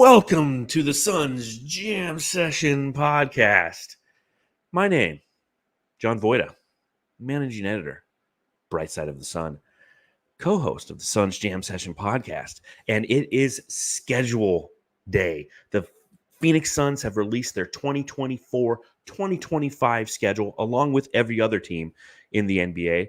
Welcome to the Suns Jam Session podcast. My name, John Voida, managing editor, Bright Side of the Sun, co-host of the Suns Jam Session podcast, and it is schedule day. The Phoenix Suns have released their 2024-2025 schedule along with every other team in the NBA.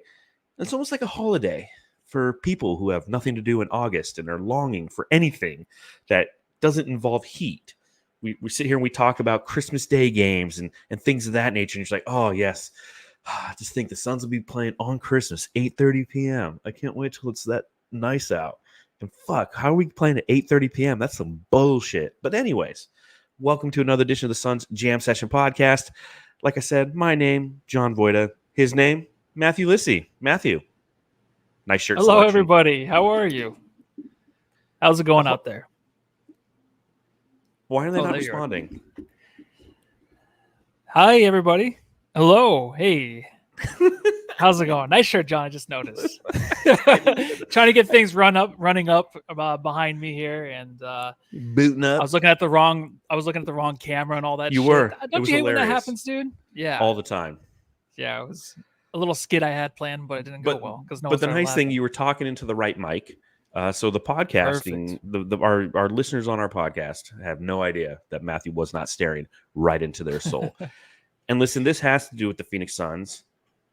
It's almost like a holiday for people who have nothing to do in August and are longing for anything that doesn't involve heat. We sit here and we talk about Christmas Day games and things of that nature. And you're like, oh, yes, I just think the Suns will be playing on Christmas, 8:30 p.m. I can't wait till it's that nice out. And fuck, how are we playing at 8:30 p.m.? That's some bullshit. But anyways, welcome to another edition of the Suns Jam Session podcast. Like I said, my name, John Voida. His name, Matthew Lissy. Matthew, nice shirt Hello, selection. everybody. How are you? How's it going out there? Why are they not responding? Hi, everybody. Hello. Hey. How's it going? Nice shirt, John. I just noticed. Trying to get things running up behind me here, and booting up. I was looking at the wrong camera and all that. You shit. were. Don't you hate when that happens, dude? Yeah. All the time. Yeah, it was a little skit I had planned, but it didn't go well because no. But the nice thing, you were talking into the right mic. So the podcasting, our listeners on our podcast have no idea that Matthew was not staring right into their soul. And listen, this has to do with the Phoenix Suns.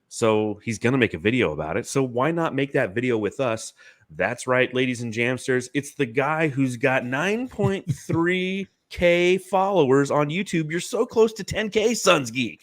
So he's going to make a video about it. So why not make that video with us? That's right, ladies and jamsters. It's the guy who's got 9.3K followers on YouTube. You're so close to 10K, Suns Geek.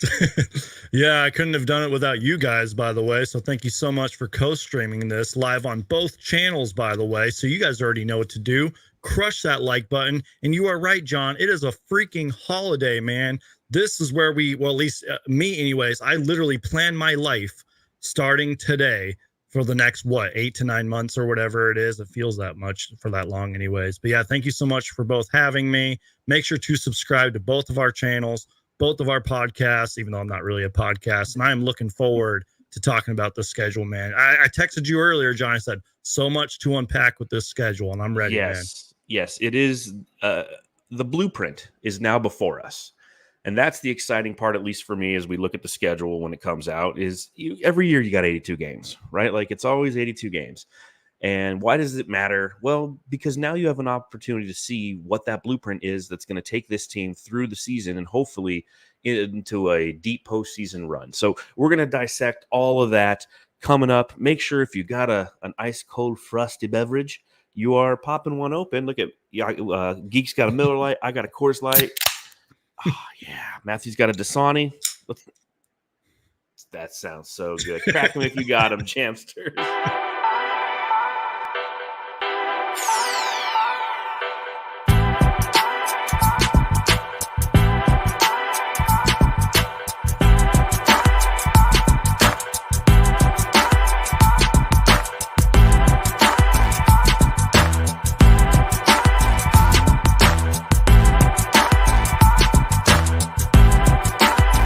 Yeah, I couldn't have done it without you guys, by the way. So thank you so much for co-streaming this live on both channels, by the way. So you guys already know what to do. Crush that like button. And you are right, John. It is a freaking holiday, man. This is where we, well, at least me anyways, I literally plan my life starting today for the next, 8 to 9 months or whatever it is. It feels that much for that long anyways. But yeah, thank you so much for both having me. Make sure to subscribe to both of our channels, both of our podcasts, even though I'm not really a podcast. And I am looking forward to talking about the schedule, man. I texted you earlier, John. I said, so much to unpack with this schedule, and I'm ready, man. Yes, it is. The blueprint is now before us. And that's the exciting part, at least for me, as we look at the schedule when it comes out, is every year you got 82 games, right? Like it's always 82 games. And why does it matter? Well, because now you have an opportunity to see what that blueprint is that's going to take this team through the season and hopefully into a deep postseason run. So we're going to dissect all of that coming up. Make sure if you got an ice cold frosty beverage, you are popping one open. Look at Geek's got a Miller Lite. I got a Coors Light. Oh, yeah. Matthew's got a Dasani. That sounds so good. Crack them if you got them, Jamsters.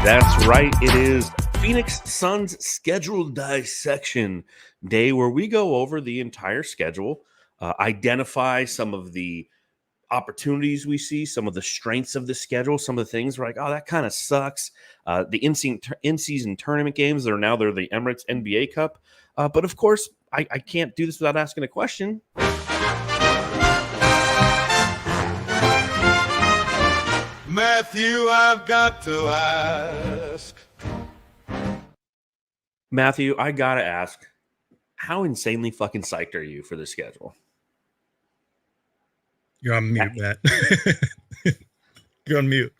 That's right. It is Phoenix Suns schedule dissection day where we go over the entire schedule, identify some of the opportunities we see, some of the strengths of the schedule, some of the things we're like, oh, that kind of sucks. The in-season tournament games that are now they're the Emirates NBA Cup. But of course, I can't do this without asking a question. Matthew, I've got to ask. Matthew, I gotta ask, how insanely fucking psyched are you for the schedule? You're on mute, Matt. You're on mute.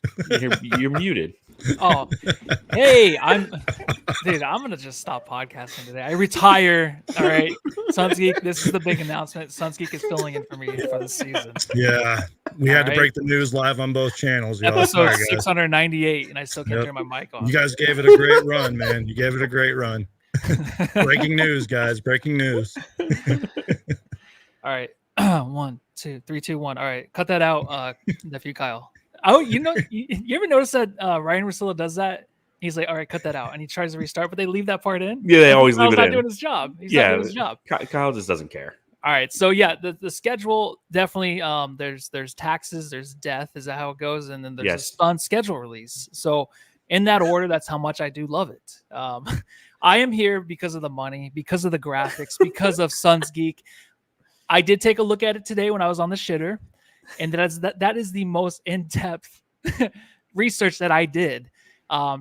You're muted. Oh, hey, I'm gonna just stop podcasting today. I retire. All right, Suns Geek. This is the big announcement. Suns Geek is filling in for me for the season. Yeah, we had to break the news live on both channels. Y'all. Episode 698, and I still can't turn my mic on. You guys gave it a great run, man. You gave it a great run. Breaking news, guys. Breaking news. All right, 1, 2, 3, 2, 1. All right, cut that out, nephew Kyle. Oh, you ever notice that Ryan Russillo does that? He's like, all right, cut that out. And he tries to restart, but they leave that part in. Yeah, they always leave it in. He's not doing his job. He's not doing his job. Kyle just doesn't care. All right. So yeah, the schedule definitely there's taxes, there's death, is that how it goes? And then there's Yes. a fun schedule release. So in that order, that's how much I do love it. I am here because of the money, because of the graphics, because of Suns Geek. I did take a look at it today when I was on the shitter, and that is the most in-depth research that I did.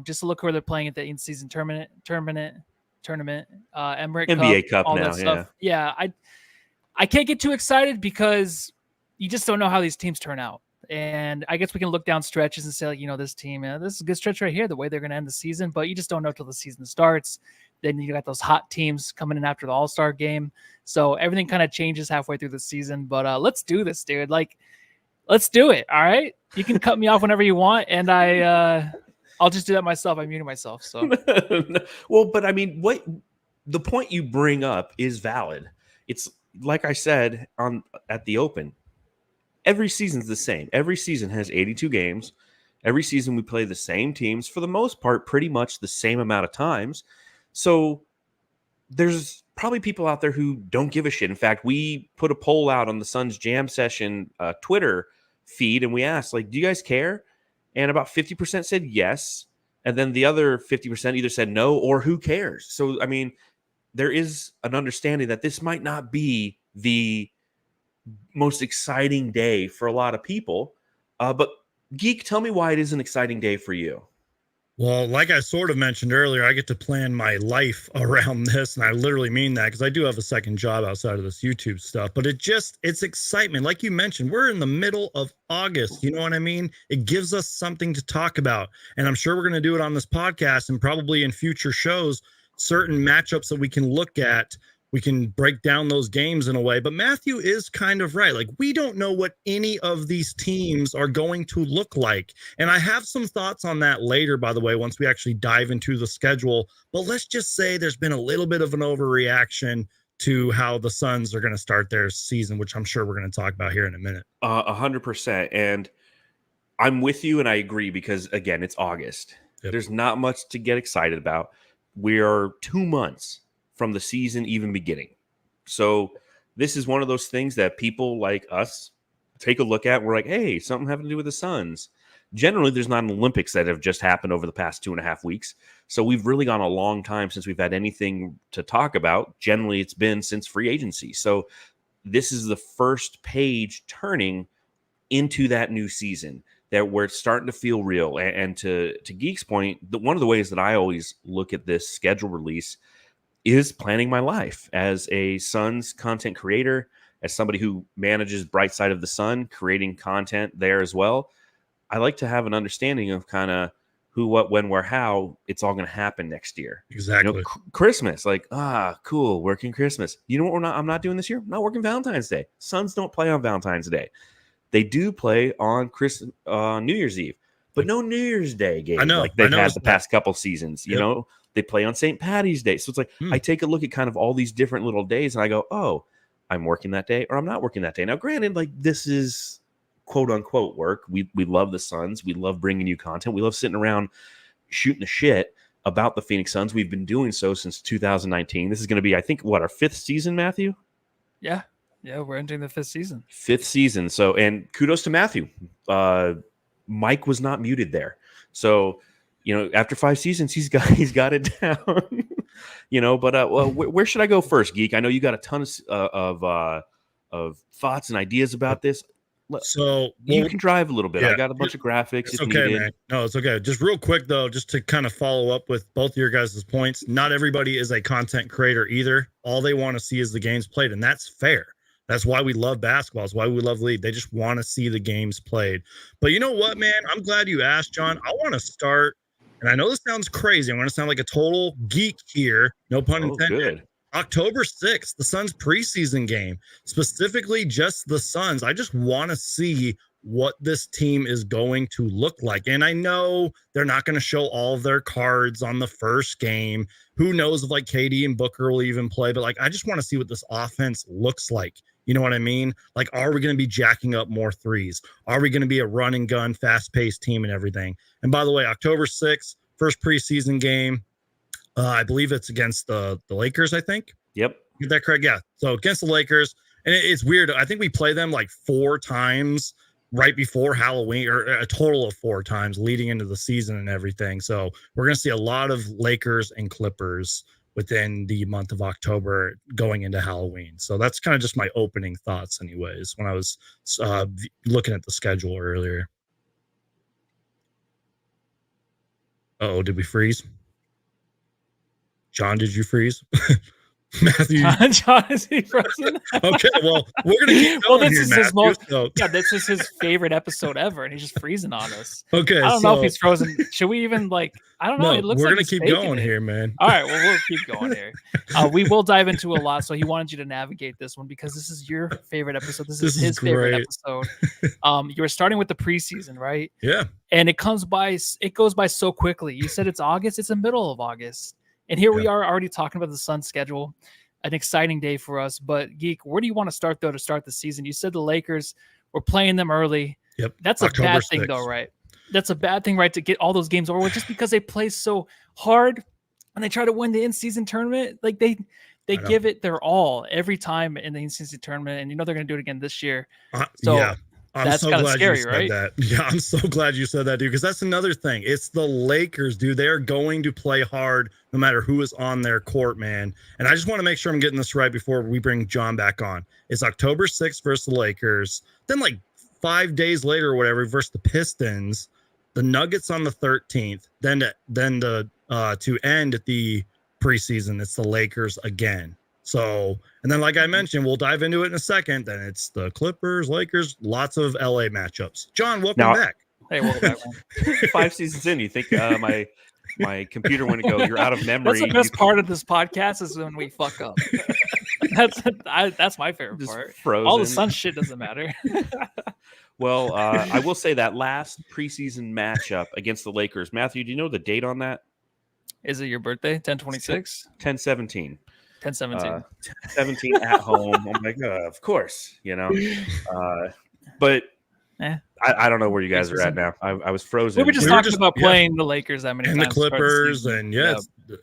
Just to look where they're playing at the in-season tournament, Emirates NBA Cup all now, that stuff. Yeah, I can't get too excited because you just don't know how these teams turn out. And I guess we can look down stretches and say, like, this team, this is a good stretch right here, the way they're going to end the season, but you just don't know till the season starts. Then you got those hot teams coming in after the All-Star game. So everything kind of changes halfway through the season, but let's do this, dude. Like, let's do it. All right. You can cut me off whenever you want. And I'll just do that myself. I muted myself. So, well, but I mean, what the point you bring up is valid. It's like I said at the Open. Every season's the same. Every season has 82 games. Every season we play the same teams for the most part, pretty much the same amount of times. So there's probably people out there who don't give a shit. In fact, we put a poll out on the Suns Jam Session Twitter feed, and we asked, like, do you guys care? And about 50% said yes. And then the other 50% either said no or who cares? So, I mean, there is an understanding that this might not be the most exciting day for a lot of people. But Geek, tell me why it is an exciting day for you. Well, like I sort of mentioned earlier, I get to plan my life around this, and I literally mean that because I do have a second job outside of this YouTube stuff, but it's excitement. Like you mentioned, we're in the middle of August. You know what I mean? It gives us something to talk about, and I'm sure we're going to do it on this podcast and probably in future shows, certain matchups that we can look at. We can break down those games in a way, but Matthew is kind of right. Like, we don't know what any of these teams are going to look like. And I have some thoughts on that later, by the way, once we actually dive into the schedule. But let's just say there's been a little bit of an overreaction to how the Suns are going to start their season, which I'm sure we're going to talk about here in a minute. 100%. And I'm with you, and I agree because, again, it's August. Yep. There's not much to get excited about. We are 2 months from the season even beginning. So this is one of those things that people like us take a look at. We're like, hey, something having to do with the Suns. Generally, there's not an Olympics that have just happened over the past 2.5 weeks. So we've really gone a long time since we've had anything to talk about. Generally, it's been since free agency. So this is the first page turning into that new season that where it's starting to feel real. And to Geek's point, one of the ways that I always look at this schedule release is planning my life as a Suns content creator, as somebody who manages Bright Side of the Sun, creating content there as well. I like to have an understanding of kind of who, what, when, where, how it's all going to happen next year. Exactly. Christmas, like, cool, working Christmas. You know what I'm not doing this year? I'm not working Valentine's Day. Suns don't play on Valentine's Day. They do play on New Year's Eve, but no New Year's Day game like they've had the past couple seasons. You know, they play on St. Patty's Day. So it's like I take a look at kind of all these different little days and I go, oh, I'm working that day or I'm not working that day. Now, granted, like this is quote unquote work. We love the Suns. We love bringing you content. We love sitting around shooting the shit about the Phoenix Suns. We've been doing so since 2019. This is going to be, I think, our 5th season, Matthew? Yeah. Yeah, we're entering the 5th season. 5th season. So, and kudos to Matthew. Mike was not muted there. So, after 5 seasons, he's got it down. But where should I go first, Geek? I know you got a ton of thoughts and ideas about this. So you can drive a little bit. Yeah. I got a bunch of graphics. It's okay, man. No, it's okay. Just real quick though, just to kind of follow up with both of your guys' points. Not everybody is a content creator either. All they want to see is the games played, and that's fair. That's why we love basketball. It's why we love league. They just want to see the games played. But you know what, man? I'm glad you asked, John. I want to start, and I know this sounds crazy. I'm going to sound like a total geek here. No pun intended. Good. October 6th, the Suns preseason game, specifically just the Suns. I just want to see what this team is going to look like. And I know they're not going to show all of their cards on the first game. Who knows if like KD and Booker will even play, but like, I just want to see what this offense looks like. You know what I mean? Like, are we going to be jacking up more threes? Are we going to be a run and gun, fast paced team and everything? And by the way, October 6th, first preseason game. I believe it's against the Lakers, I think. Yep. Get that correct? Yeah. So against the Lakers. And it's weird. I think we play them like 4 times right before Halloween, or a total of 4 times leading into the season and everything. So we're going to see a lot of Lakers and Clippers within the month of October going into Halloween. So that's kind of just my opening thoughts anyways, when I was looking at the schedule earlier. Oh, did we freeze? John, did you freeze? Matthew, John, is he frozen? okay, well, we're gonna keep going this here, is Matthew, his most so. yeah, this is his favorite episode ever, and he's just freezing on us. Okay, I don't know if he's frozen. Should we even I don't know. No, It looks we're like gonna he's keep faking going it. here, man. All right, well, we'll keep going here. We will dive into a lot, so he wanted you to navigate this one because this is your favorite episode. This is his favorite great. episode. You were starting with the preseason, right? Yeah. And it goes by so quickly. You said it's August. It's the middle of August, and here we are already talking about the Suns schedule. An exciting day for us. But Geek, where do you want to start though to start the season? You said the Lakers were playing them early. Yep. That's October a bad 6th. thing though, right? That's a bad thing, right? To get all those games over with just because they play so hard and they try to win the in-season tournament. Like they give it their all every time in the in-season tournament, and they're going to do it again this year. Yeah. That's so kind of glad scary, you said right? that. Yeah, I'm so glad you said that, dude, because that's another thing. It's the Lakers, dude. They're going to play hard no matter who is on their court, man. And I just want to make sure I'm getting this right before we bring John back on. It's October 6th versus the Lakers. Then 5 days later or whatever versus the Pistons. The Nuggets on the 13th. Then to end at the preseason, it's the Lakers again. So, and then like I mentioned, we'll dive into it in a second. Then it's the Clippers, Lakers, lots of LA matchups. John, welcome back. Hey, welcome back, man. 5 seasons in, you think my computer wouldn't go, you're out of memory. That's the best part of this podcast is when we fuck up. That's my favorite Just part. frozen. All the Sun shit doesn't matter. Well, I will say that last preseason matchup against the Lakers, Matthew, do you know the date on that? Is it your birthday? 10/26? 10/17. 10/17. 17 at home. I'm like, of course, but I don't know where you guys are at now. I was frozen. We were just talking about playing the Lakers that many and times. the Clippers, and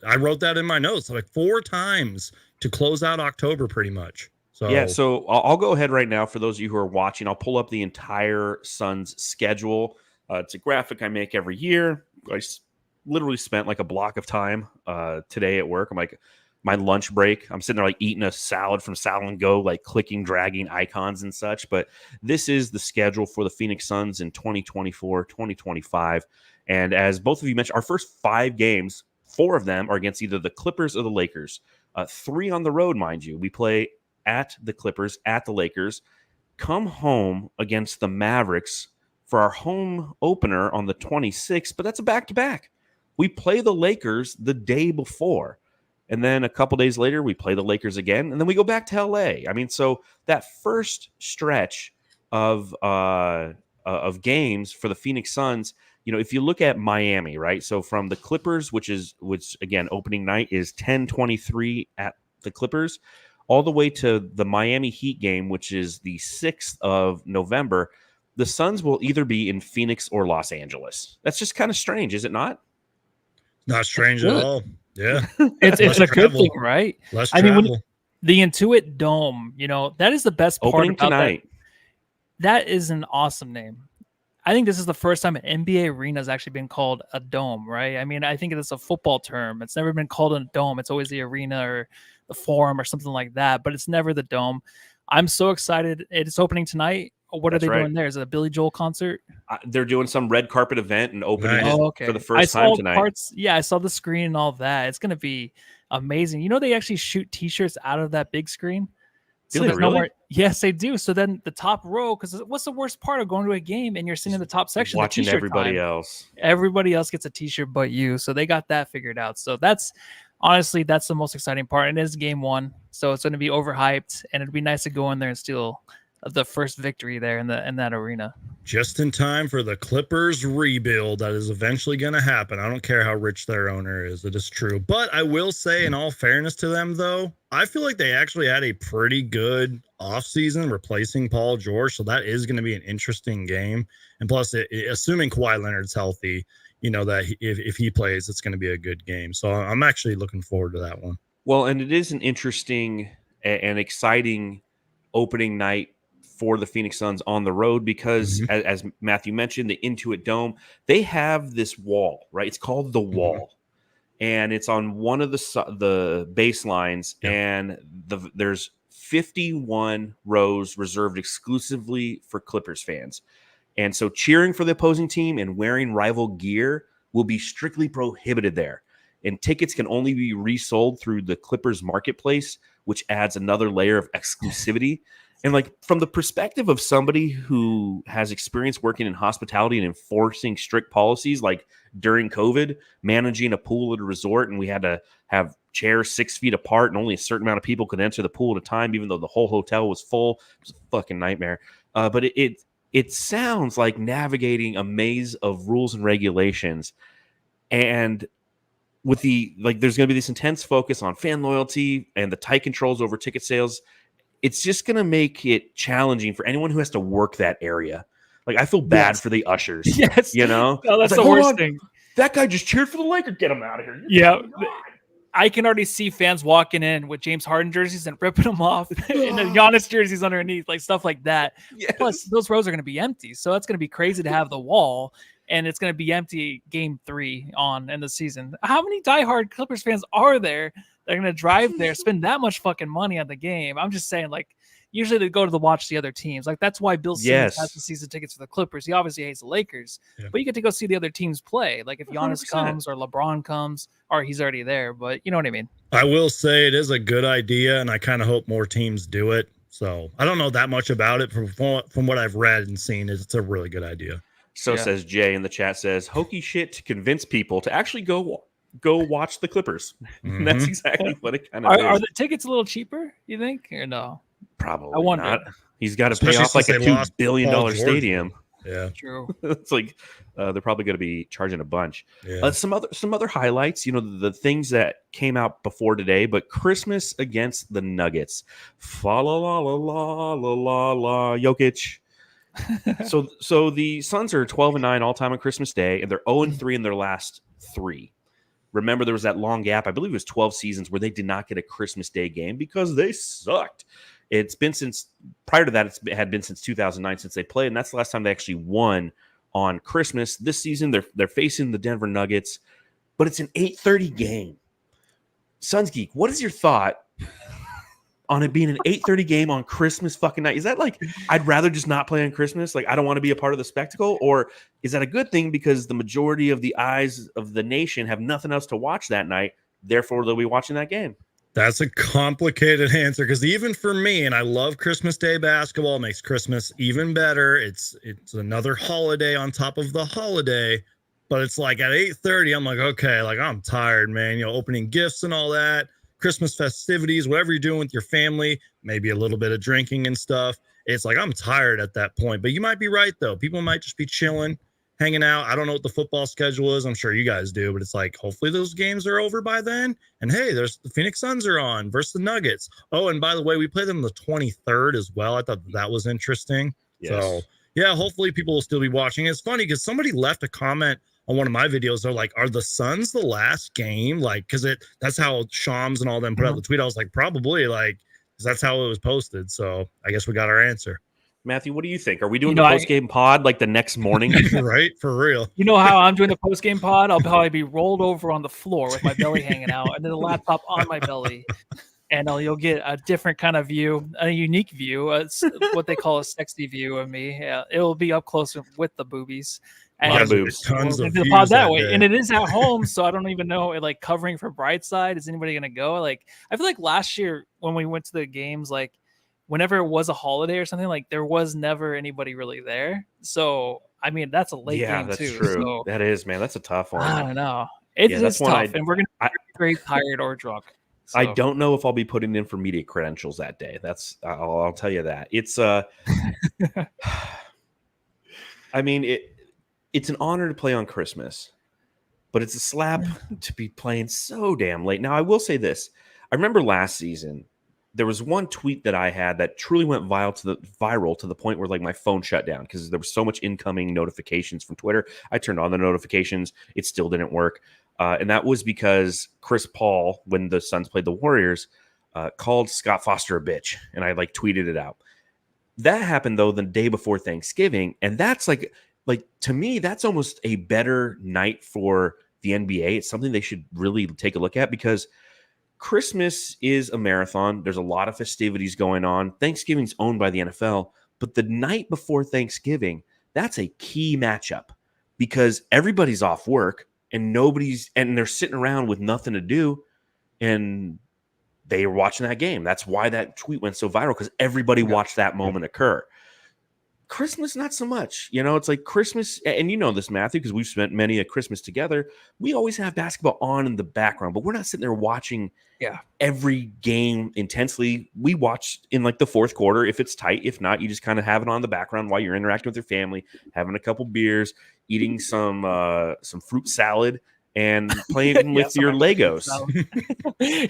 I wrote that in my notes 4 times to close out October, pretty much. So yeah, so I'll go ahead right now for those of you who are watching. I'll pull up the entire Suns schedule. It's a graphic I make every year. I literally spent a block of time today at work. I'm my lunch break, I'm sitting there eating a salad from Salad and Go, clicking, dragging icons and such. But this is the schedule for the Phoenix Suns in 2024, 2025. And as both of you mentioned, our first 5 games, 4 of them are against either the Clippers or the Lakers. 3 on the road, mind you. We play at the Clippers, at the Lakers, come home against the Mavericks for our home opener on the 26th. But that's a back-to-back. We play the Lakers the day before. And then a couple days later, we play the Lakers again, and then we go back to LA. I mean, so that first stretch of games for the Phoenix Suns, if you look at Miami, right? So from the Clippers, which again, opening night is 10:23 at the Clippers, all the way to the Miami Heat game, which is the 6th of November, the Suns will either be in Phoenix or Los Angeles. That's just kind of strange, is it not? Not strange at all. Yeah, it's a good thing, right? Less travel. The Intuit Dome, that is the best part opening about tonight. That is an awesome name. I think this is the first time an NBA arena has actually been called a dome, right? I mean, I think it's a football term. It's never been called a dome. It's always the arena or the forum or something like that, but it's never the dome. I'm so excited. It's opening tonight. What are they doing there? Is it a Billy Joel concert? They're doing some red carpet event and opening it for the first time tonight. I saw the screen and all that. It's going to be amazing. They actually shoot T-shirts out of that big screen. Do they really? Yes, they do. So then the top row, because what's the worst part of going to a game and you're sitting in the top section? Watching everybody else. Everybody else gets a T-shirt but you. So they got that figured out. So that's the most exciting part. And it is game 1. So it's going to be overhyped, and it'd be nice to go in there and steal the first victory there in that arena. Just in time for the Clippers rebuild that is eventually going to happen. I don't care how rich their owner is. It is true. But I will say, in all fairness to them, though, I feel like they actually had a pretty good offseason replacing Paul George. So that is going to be an interesting game. And plus, assuming Kawhi Leonard's healthy, that if he plays, it's going to be a good game. So I'm actually looking forward to that one. Well, and it is an interesting and exciting opening night for the Phoenix Suns on the road because, as Matthew mentioned, the Intuit Dome, they have this wall, right? It's called the Wall, and it's on one of the baselines, and there's 51 rows reserved exclusively for Clippers fans. And so cheering for the opposing team and wearing rival gear will be strictly prohibited there. And tickets can only be resold through the Clippers marketplace, which adds another layer of exclusivity. And like from the perspective of somebody who has experience working in hospitality and enforcing strict policies, like during COVID, managing a pool at a resort, and we had to have chairs 6 feet apart and only a certain amount of people could enter the pool at a time, even though the whole hotel was full. It was a fucking nightmare. But it sounds like navigating a maze of rules and regulations. And with there's going to be this intense focus on fan loyalty and the tight controls over ticket sales. It's just going to make it challenging for anyone who has to work that area. Like, I feel bad for the ushers. Yes. You know? No, that's like, the worst thing. That guy just cheered for the Lakers. Get him out of here. Yeah. I can already see fans walking in with James Harden jerseys and ripping them off and the Giannis jerseys underneath, like stuff like that. Yes. Plus, those rows are going to be empty. So that's going to be crazy to have the wall, and it's going to be empty game 3 on in the season. How many diehard Clippers fans are there? They're going to drive there, spend that much fucking money on the game. I'm just saying, like, usually they go to watch the other teams. Like, that's why Bill Simmons has the season tickets for the Clippers. He obviously hates the Lakers, but you get to go see the other teams play. Like, if Giannis 100%. comes or LeBron comes, or he's already there, but you know what I mean? I will say it is a good idea, and I kind of hope more teams do it. So I don't know that much about it. From what I've read and seen, it's a really good idea. So says Jay in the chat, says, hokey shit to convince people to actually go watch the Clippers. That's exactly what it kind of is. Are the tickets a little cheaper, you think, or no? Probably I wonder. not. He's got to pay off like a $2 billion stadium. Yeah, True. It's like they're probably going to be charging a bunch. Yeah. Some other highlights, the things that came out before today, but Christmas against the Nuggets. Fa la la la la la la la Jokic. So the Suns are 12-9 all time on Christmas Day, and they're 0-3 in their last 3. Remember, there was that long gap. I believe it was 12 seasons where they did not get a Christmas Day game because they sucked. It's been since prior to that. It had been since 2009 since they played, and that's the last time they actually won on Christmas. This season, they're facing the Denver Nuggets, but it's an 8:30 game. Suns Geek, what is your thought on it being an 8:30 game on Christmas fucking night? Is that like, I'd rather just not play on Christmas? Like, I don't want to be a part of the spectacle? Or is that a good thing because the majority of the eyes of the nation have nothing else to watch that night, therefore they'll be watching that game? That's a complicated answer because even for me, and I love Christmas Day basketball, it makes Christmas even better. It's another holiday on top of the holiday, but it's like at 8:30, I'm like, okay, like I'm tired, man. Opening gifts and all that, Christmas festivities, whatever you're doing with your family, maybe a little bit of drinking and stuff. It's like I'm tired at that point. But you might be right though. People might just be chilling, hanging out. I don't know what the football schedule is. I'm sure you guys do, but it's like, hopefully those games are over by then. And hey, there's the Phoenix Suns are on versus the Nuggets. Oh, and by the way, we play them the 23rd as well. I thought that was interesting. Yes. So yeah, hopefully people will still be watching. It's funny because somebody left a comment on one of my videos. They're like, are the Suns the last game? Like, cause that's how Shams and all them put out the tweet. I was like, probably, like, cause that's how it was posted. So I guess we got our answer. Matthew, what do you think? Are we doing the post-game pod like the next morning? Right? For real. You know how I'm doing the post-game pod? I'll probably be rolled over on the floor with my belly hanging out and then the laptop on my belly. And you'll get a different kind of view, a unique view. It's what they call a sexy view of me. Yeah, it will be up close with the boobies. And boobs. Tons of the views pod that that way. day. And it is at home, so I don't even know, like, covering for Brightside. Is anybody going to go? Like, I feel like last year when we went to the games, like, whenever it was a holiday or something, like, there was never anybody really there. So, I mean, that's a late game that's too. True. So, that is, man. That's a tough one. I don't know. It's tough, and we're going to be very tired or drunk. So. I don't know if I'll be putting in for media credentials that day. I'll tell you that. It's I mean, it's an honor to play on Christmas, but it's a slap to be playing so damn late. Now, I will say this. I remember last season, there was one tweet that I had that truly went viral to the point where, like, my phone shut down because there was so much incoming notifications from Twitter. I turned on the notifications. It still didn't work. And that was because Chris Paul, when the Suns played the Warriors, called Scott Foster a bitch. And I, like, tweeted it out. That happened though the day before Thanksgiving, and that's like to me, that's almost a better night for the NBA. It's something they should really take a look at because Christmas is a marathon. There's a lot of festivities going on. Thanksgiving's owned by the NFL, but the night before Thanksgiving, that's a key matchup because everybody's off work and they're sitting around with nothing to do, and they were watching that game. That's why that tweet went so viral, because everybody watched that moment occur. Christmas, not so much. It's like Christmas, and you know this, Matthew, because we've spent many a Christmas together. We always have basketball on in the background, but we're not sitting there watching every game intensely. We watch in like the fourth quarter if it's tight. If not, you just kind of have it on the background while you're interacting with your family, having a couple beers, eating some fruit salad, and playing with your Legos.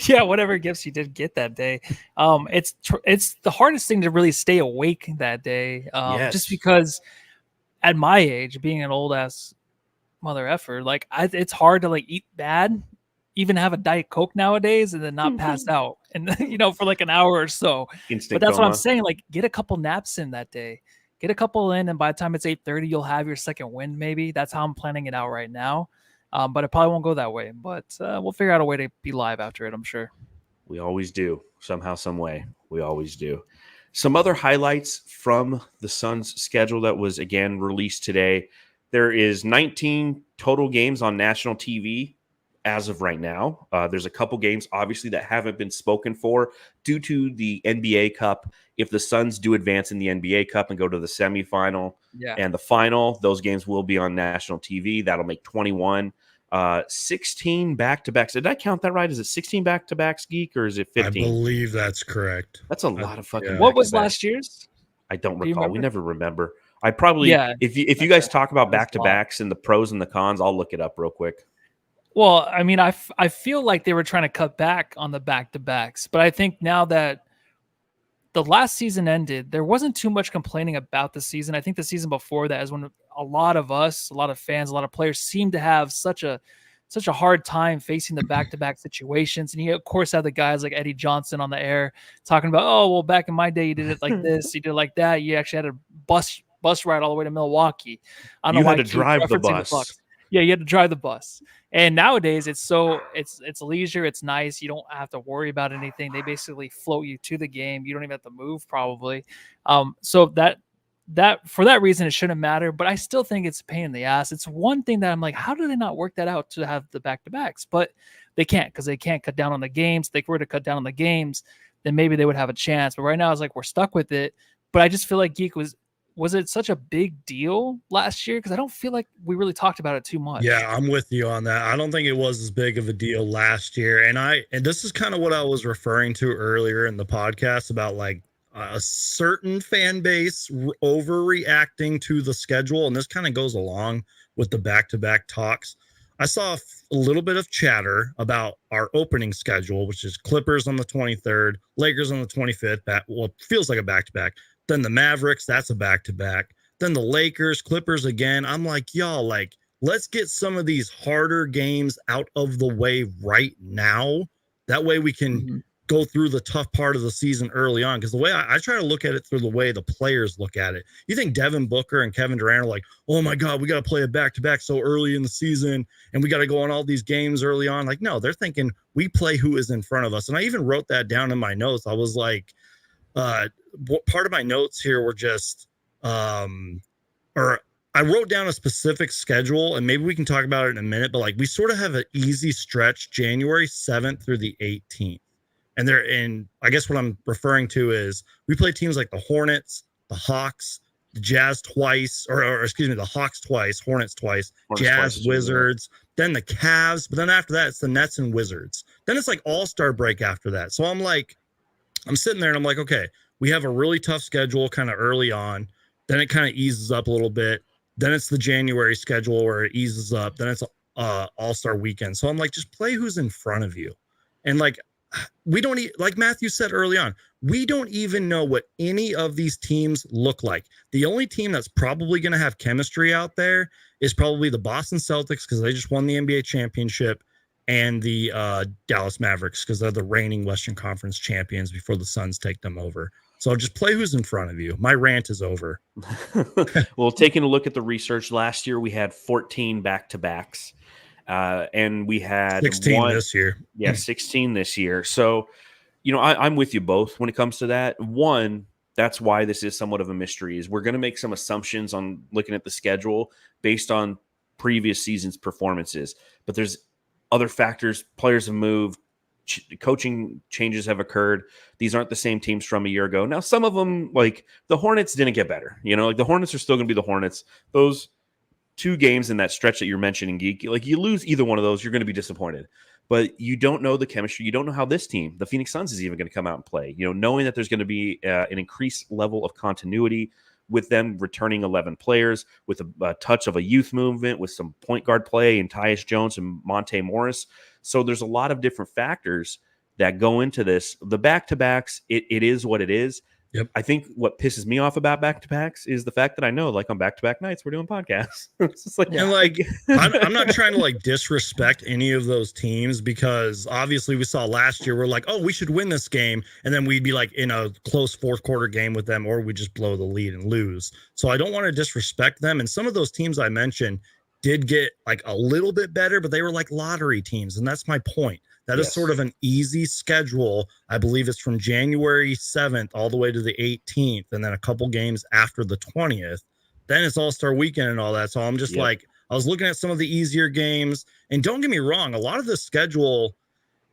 Yeah, whatever gifts you did get that day. It's the hardest thing to really stay awake that day. Just because at my age, being an old ass mother effer, like it's hard to like eat bad, even have a Diet Coke nowadays, and then not pass out, and for like an hour or so. Instant but that's coma. what I'm saying. Like, get a couple naps in that day. Get a couple in, and by the time it's 8:30, you'll have your second win. Maybe that's how I'm planning it out right now. But it probably won't go that way. But we'll figure out a way to be live after it, I'm sure. We always do. Somehow, some way. We always do. Some other highlights from the Suns schedule that was, again, released today. There is 19 total games on national TV as of right now. There's a couple games, obviously, that haven't been spoken for due to the NBA Cup. If the Suns do advance in the NBA Cup and go to the semifinal and the final, those games will be on national TV. That'll make 21. 16 back-to-backs. Did I count that right? Is it 16 back-to-backs, Geek, or is it 15? I believe that's correct. That's a lot of fucking. What was last year's? I don't recall. We never remember. I probably, if you guys talk about back-to-backs and the pros and the cons, I'll look it up real quick. Well, I mean, I feel like they were trying to cut back on the back-to-backs, but I think now that the last season ended, there wasn't too much complaining about the season. I think the season before that is when a lot of us, a lot of fans, a lot of players seem to have such a hard time facing the back-to-back situations. And you, of course, have the guys like Eddie Johnson on the air talking about, oh, well, back in my day, you did it like this, you did it like that. You actually had a bus ride all the way to Milwaukee. I don't know why you had to drive the bus. Yeah, you had to drive the bus. And nowadays it's leisure, it's nice. You don't have to worry about anything. They basically float you to the game. You don't even have to move probably. So that for that reason, it shouldn't matter, but I still think it's a pain in the ass. It's one thing that I'm like, how do they not work that out to have the back-to-backs? But they can't, because they can't cut down on the games. If they were to cut down on the games, then maybe they would have a chance. But right now it's like we're stuck with it. But I just feel like Geek was it such a big deal last year? Because I don't feel like we really talked about it too much. Yeah, I'm with you on that. I don't think it was as big of a deal last year. And this is kind of what I was referring to earlier in the podcast about like a certain fan base overreacting to the schedule. And this kind of goes along with the back-to-back talks. I saw a little bit of chatter about our opening schedule, which is Clippers on the 23rd, Lakers on the 25th. Well, it feels like a back-to-back. Then the Mavericks, that's a back-to-back. Then the Lakers, Clippers again. I'm like, y'all, like, let's get some of these harder games out of the way right now. That way we can go through the tough part of the season early on. Because the way I try to look at it through the way the players look at it. You think Devin Booker and Kevin Durant are like, oh my God, we got to play a back-to-back so early in the season and we got to go on all these games early on. Like, no, they're thinking we play who is in front of us. And I even wrote that down in my notes. I was like, part of my notes here were just, or I wrote down a specific schedule, and maybe we can talk about it in a minute, but like we sort of have an easy stretch January 7th through the 18th. And I guess what I'm referring to is we play teams like the Hornets, the Hawks, the Jazz twice, or excuse me, the Hawks twice, Hornets twice, Jazz, twice, Wizards, then the Cavs. But then after that, it's the Nets and Wizards. Then it's like all-star break after that. So I'm sitting there and I'm like, okay, we have a really tough schedule kind of early on. Then it kind of eases up a little bit. Then it's the January schedule where it eases up. Then it's all-star weekend. So I'm like, just play who's in front of you. And like, we don't like Matthew said early on, we don't even know what any of these teams look like. The only team that's probably going to have chemistry out there is probably the Boston Celtics, because they just won the NBA championship, and the Dallas Mavericks, because they're the reigning Western Conference champions before the Suns take them over. So just play who's in front of you. My rant is over. Well, taking a look at the research, last year we had 14 back-to-backs, and we had 16 this year. Yeah, 16 this year. So, I'm with you both when it comes to that. One, that's why this is somewhat of a mystery, is we're going to make some assumptions on looking at the schedule based on previous season's performances. But there's other factors. Players have moved. Coaching changes have occurred. These aren't the same teams from a year ago. Now, some of them, like the Hornets, didn't get better. Like the Hornets are still going to be the Hornets. Those 2 games in that stretch that you're mentioning, Geek, like you lose either one of those, you're going to be disappointed. But you don't know the chemistry. You don't know how this team, the Phoenix Suns, is even going to come out and play. Knowing that there's going to be an increased level of continuity with them returning 11 players, with a touch of a youth movement, with some point guard play and Tyus Jones and Monte Morris. So there's a lot of different factors that go into this. The back-to-backs, it is what it is. Yep. I think what pisses me off about back-to-backs is the fact that I know, like on back-to-back nights, we're doing podcasts. It's just like, and like, I'm not trying to like disrespect any of those teams, because obviously we saw last year, we're like, oh, we should win this game. And then we'd be like in a close 4th quarter game with them, or we just blow the lead and lose. So I don't want to disrespect them. And some of those teams I mentioned did get like a little bit better, but they were like lottery teams. And that's my point. That is sort of an easy schedule. I believe it's from January 7th all the way to the 18th, and then a couple games after the 20th. Then it's All-Star Weekend and all that. So I'm just like, I was looking at some of the easier games, and don't get me wrong, a lot of the schedule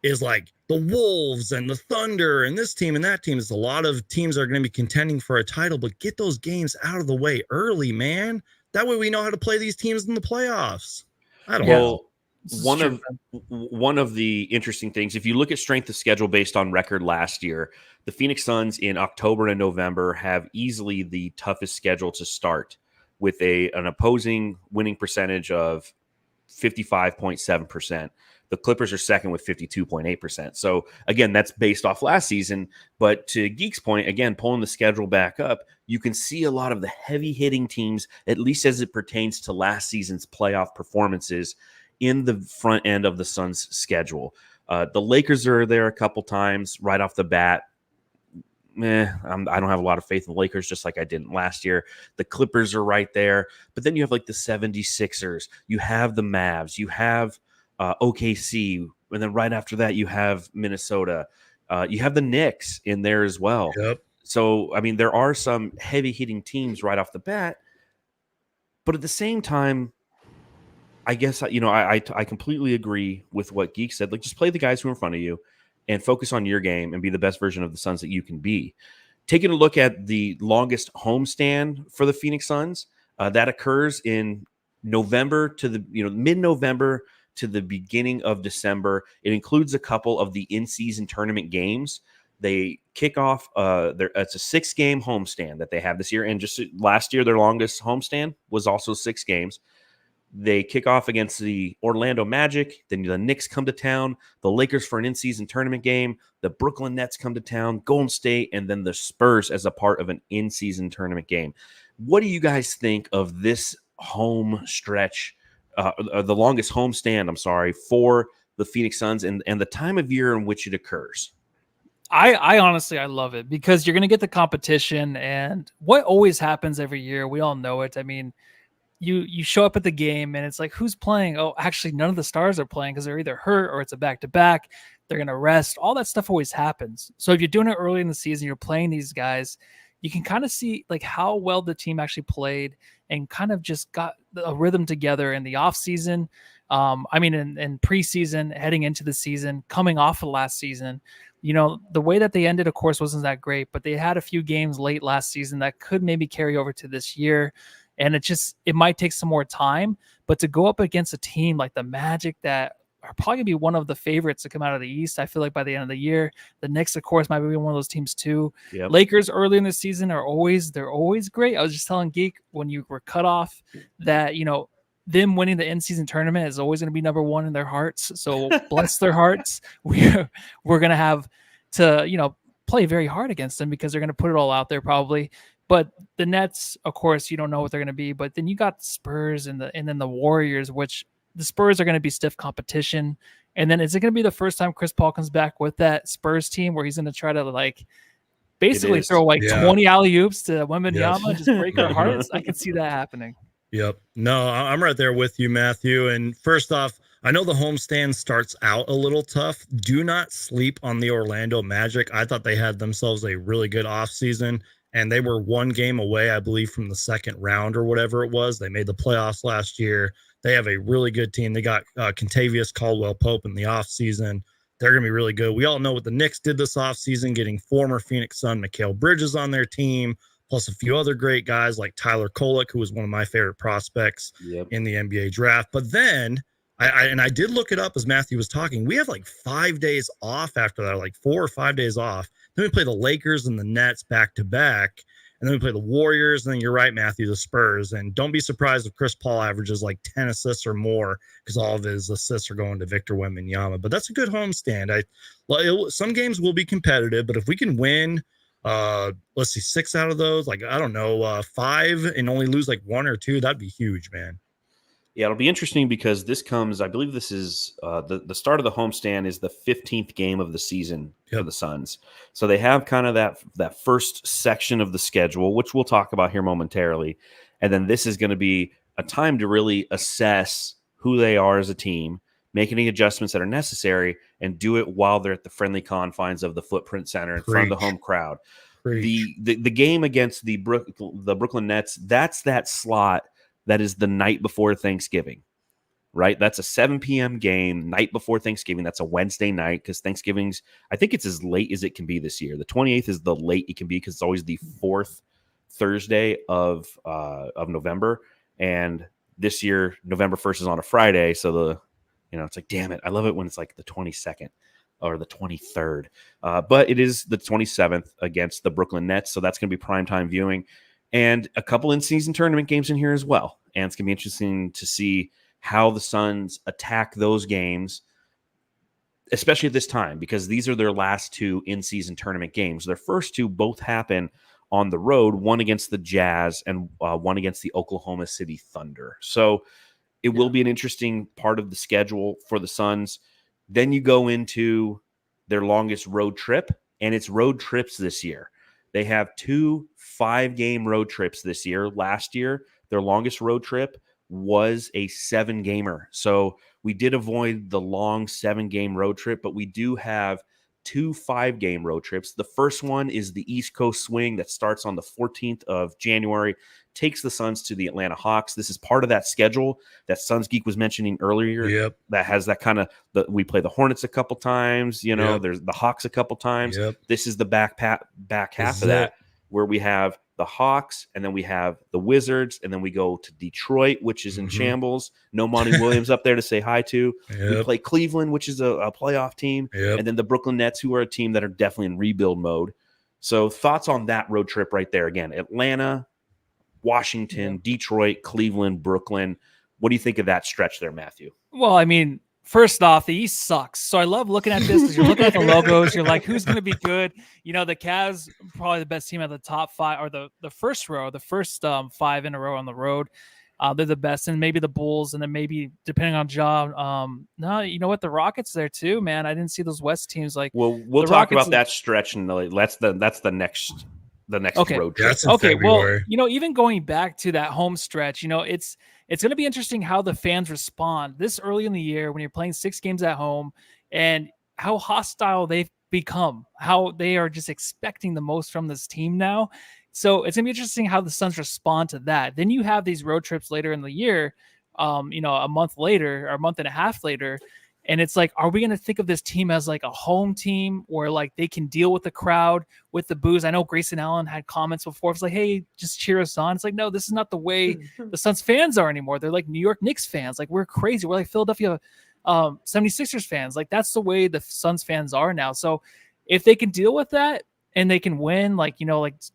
is like the Wolves and the Thunder and this team and that team. There's a lot of teams that are going to be contending for a title, but get those games out of the way early, man. That way we know how to play these teams in the playoffs. I don't know. One of the interesting things, if you look at strength of schedule based on record last year, the Phoenix Suns in October and November have easily the toughest schedule to start, with an opposing winning percentage of 55.7%. The Clippers are second with 52.8%. So again, that's based off last season. But to Geek's point, again, pulling the schedule back up, you can see a lot of the heavy hitting teams, at least as it pertains to last season's playoff performances, in the front end of the Suns schedule. The Lakers are there a couple times right off the bat. I don't have a lot of faith in the Lakers, just like I didn't last year. The Clippers are right there. But then you have like the 76ers. You have the Mavs. You have OKC. And then right after that, you have Minnesota. You have the Knicks in there as well. Yep. So, I mean, there are some heavy-hitting teams right off the bat. But at the same time, I guess, I completely agree with what Geek said. Like, just play the guys who are in front of you and focus on your game and be the best version of the Suns that you can be. Taking a look at the longest homestand for the Phoenix Suns, that occurs in November to the mid-November to the beginning of December. It includes a couple of the in-season tournament games. They kick off. It's a 6-game homestand that they have this year, and just last year their longest homestand was also 6 games. They kick off against the Orlando Magic. Then the Knicks come to town. The Lakers for an in-season tournament game. The Brooklyn Nets come to town. Golden State, and then the Spurs as a part of an in-season tournament game. What do you guys think of this home stretch, the longest home stand, for the Phoenix Suns, and the time of year in which it occurs? I honestly, I love it, because you're going to get the competition, and what always happens every year, we all know it. I mean, you show up at the game and it's like, who's playing? Oh, actually, none of the stars are playing because they're either hurt or it's a back-to-back. They're going to rest. All that stuff always happens. So if you're doing it early in the season, you're playing these guys, you can kind of see like how well the team actually played and kind of just got a rhythm together in the off season. In preseason, heading into the season, coming off of last season. The way that they ended, of course, wasn't that great, but they had a few games late last season that could maybe carry over to this year. And it might take some more time, but to go up against a team like the Magic that are probably going to be one of the favorites to come out of the East, I feel like by the end of the year, the Knicks, of course, might be one of those teams too. Yep. Lakers early in the season they're always great. I was just telling Geek when you were cut off that, them winning the in-season tournament is always going to be number one in their hearts. So bless their hearts. We're going to have to, play very hard against them because they're going to put it all out there probably. But the Nets, of course, you don't know what they're going to be. But then you got the Spurs and then the Warriors, which the Spurs are going to be stiff competition. And then is it going to be the first time Chris Paul comes back with that Spurs team where he's going to try to basically is. throw like Yeah. 20 alley-oops to Wembanyama Yes. and just break our hearts. I can see that happening. Yep. No, I'm right there with you, Matthew. And first off, I know the homestand starts out a little tough. Do not sleep on the Orlando Magic. I thought they had themselves a really good offseason, and they were one game away, I believe, from the second round or whatever it was. They made the playoffs last year. They have a really good team. They got Contavious Caldwell-Pope in the offseason. They're going to be really good. We all know what the Knicks did this offseason, getting former Phoenix Sun Mikal Bridges on their team, plus a few other great guys like Tyler Kolek, who was one of my favorite prospects in the NBA draft. But then I did look it up as Matthew was talking. We have like 5 days off after that, like 4 or 5 days off. Then we play the Lakers and the Nets back to back. And then we play the Warriors. And then you're right, Matthew, the Spurs. And don't be surprised if Chris Paul averages like 10 assists or more, because all of his assists are going to Victor Wembanyama. But that's a good homestand. Some games will be competitive, but if we can win, let's see, 6 out of those, like, I don't know, 5 and only lose like 1 or 2, that'd be huge, man. Yeah, it'll be interesting because this comes, I believe this is the start of the homestand is the 15th game of the season for the Suns. So they have kind of that first section of the schedule, which we'll talk about here momentarily. And then this is going to be a time to really assess who they are as a team, make any adjustments that are necessary, and do it while they're at the friendly confines of the Footprint Center in front of the home crowd. The game against the Brooklyn Nets, that's that slot that is the night before Thanksgiving, right? That's a 7 p.m. game, night before Thanksgiving. That's a Wednesday night because Thanksgiving's, I think it's as late as it can be this year. The 28th is the late it can be because it's always the 4th Thursday of November. And this year, November 1st is on a Friday. So it's like, damn it. I love it when it's like the 22nd or the 23rd. But it is the 27th against the Brooklyn Nets. So that's going to be primetime viewing. And a couple in-season tournament games in here as well. And it's going to be interesting to see how the Suns attack those games, especially at this time, because these are their last 2 in-season tournament games. Their first 2 both happen on the road, one against the Jazz and one against the Oklahoma City Thunder. So it will be an interesting part of the schedule for the Suns. Then you go into their longest road trip, and it's road trips this year. They have 2 5-game road trips this year. Last year, their longest road trip was a 7-gamer. So we did avoid the long 7-game road trip, but we do have 2 5-game road trips. The first one is the East Coast swing that starts on the 14th of January, takes the Suns to the Atlanta Hawks. This is part of that schedule that Suns Geek was mentioning earlier. That has that kind of, we play the Hornets a couple times, there's the Hawks a couple times. This is the back half of that, where we have the Hawks, and then we have the Wizards, and then we go to Detroit, which is in shambles. No Monty Williams up there to say hi to. We play Cleveland, which is a playoff team, and then the Brooklyn Nets, who are a team that are definitely in rebuild mode. So thoughts on that road trip right there? Again, Atlanta, Washington, Detroit, Cleveland, Brooklyn. What do you think of that stretch there, Matthew? Well, I mean, first off, the East sucks. So I love looking at this because you're looking at the logos. You're like, who's going to be good? The Cavs, probably the best team at the top 5, or the first row, the first 5 in a row on the road. They're the best. And maybe the Bulls, and then maybe, depending on job. No, you know what? The Rockets there too, man. I didn't see those West teams. Like, we'll talk Rockets about that stretch, and that's the next road trip. Okay, well, even going back to that home stretch, it's going to be interesting how the fans respond this early in the year when you're playing 6 games at home, and how hostile they've become, how they are just expecting the most from this team now. So it's going to be interesting how the Suns respond to that. Then you have these road trips later in the year, a month later or a month and a half later. And it's like, are we going to think of this team as like a home team where like they can deal with the crowd, with the boos? I know Grayson Allen had comments before. It's like, hey, just cheer us on. It's like, no, this is not the way the Suns fans are anymore. They're like New York Knicks fans. Like, we're crazy. We're like Philadelphia 76ers fans. Like, that's the way the Suns fans are now. So if they can deal with that, and they can win, like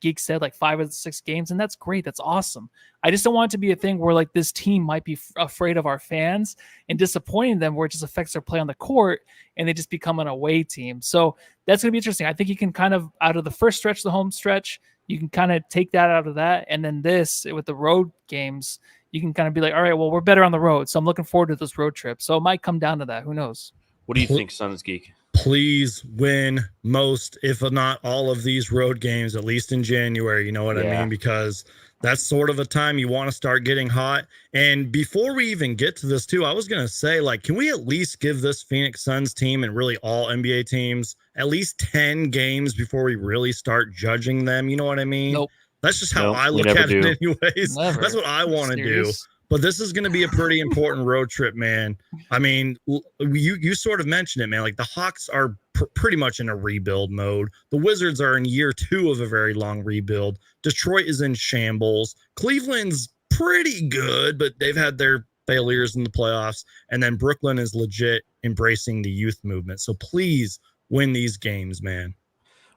Geek said, like 5 of the 6 games, and that's great. That's awesome. I just don't want it to be a thing where like this team might be afraid of our fans and disappointing them, where it just affects their play on the court and they just become an away team. So that's going to be interesting. I think you can kind of, out of the first stretch, the home stretch, you can kind of take that out of that. And then this, with the road games, you can kind of be like, all right, well, we're better on the road. So I'm looking forward to this road trip. So it might come down to that. Who knows? What do you think, Suns Geek? please win most, if not all of these road games, at least in January. You know what I mean? Because that's sort of a time you want to start getting hot. And before we even get to this too, I was going to say, like, can we at least give this Phoenix Suns team and really all NBA teams at least 10 games before we really start judging them? You know what I mean? Nope. That's just how I look at it anyways. Never. That's what I want to do. But this is going to be a pretty important road trip, man. I mean, you sort of mentioned it, man. Like, the Hawks are pretty much in a rebuild mode. The Wizards are in year 2 of a very long rebuild. Detroit is in shambles. Cleveland's pretty good, but they've had their failures in the playoffs. And then Brooklyn is legit embracing the youth movement. So please win these games, man.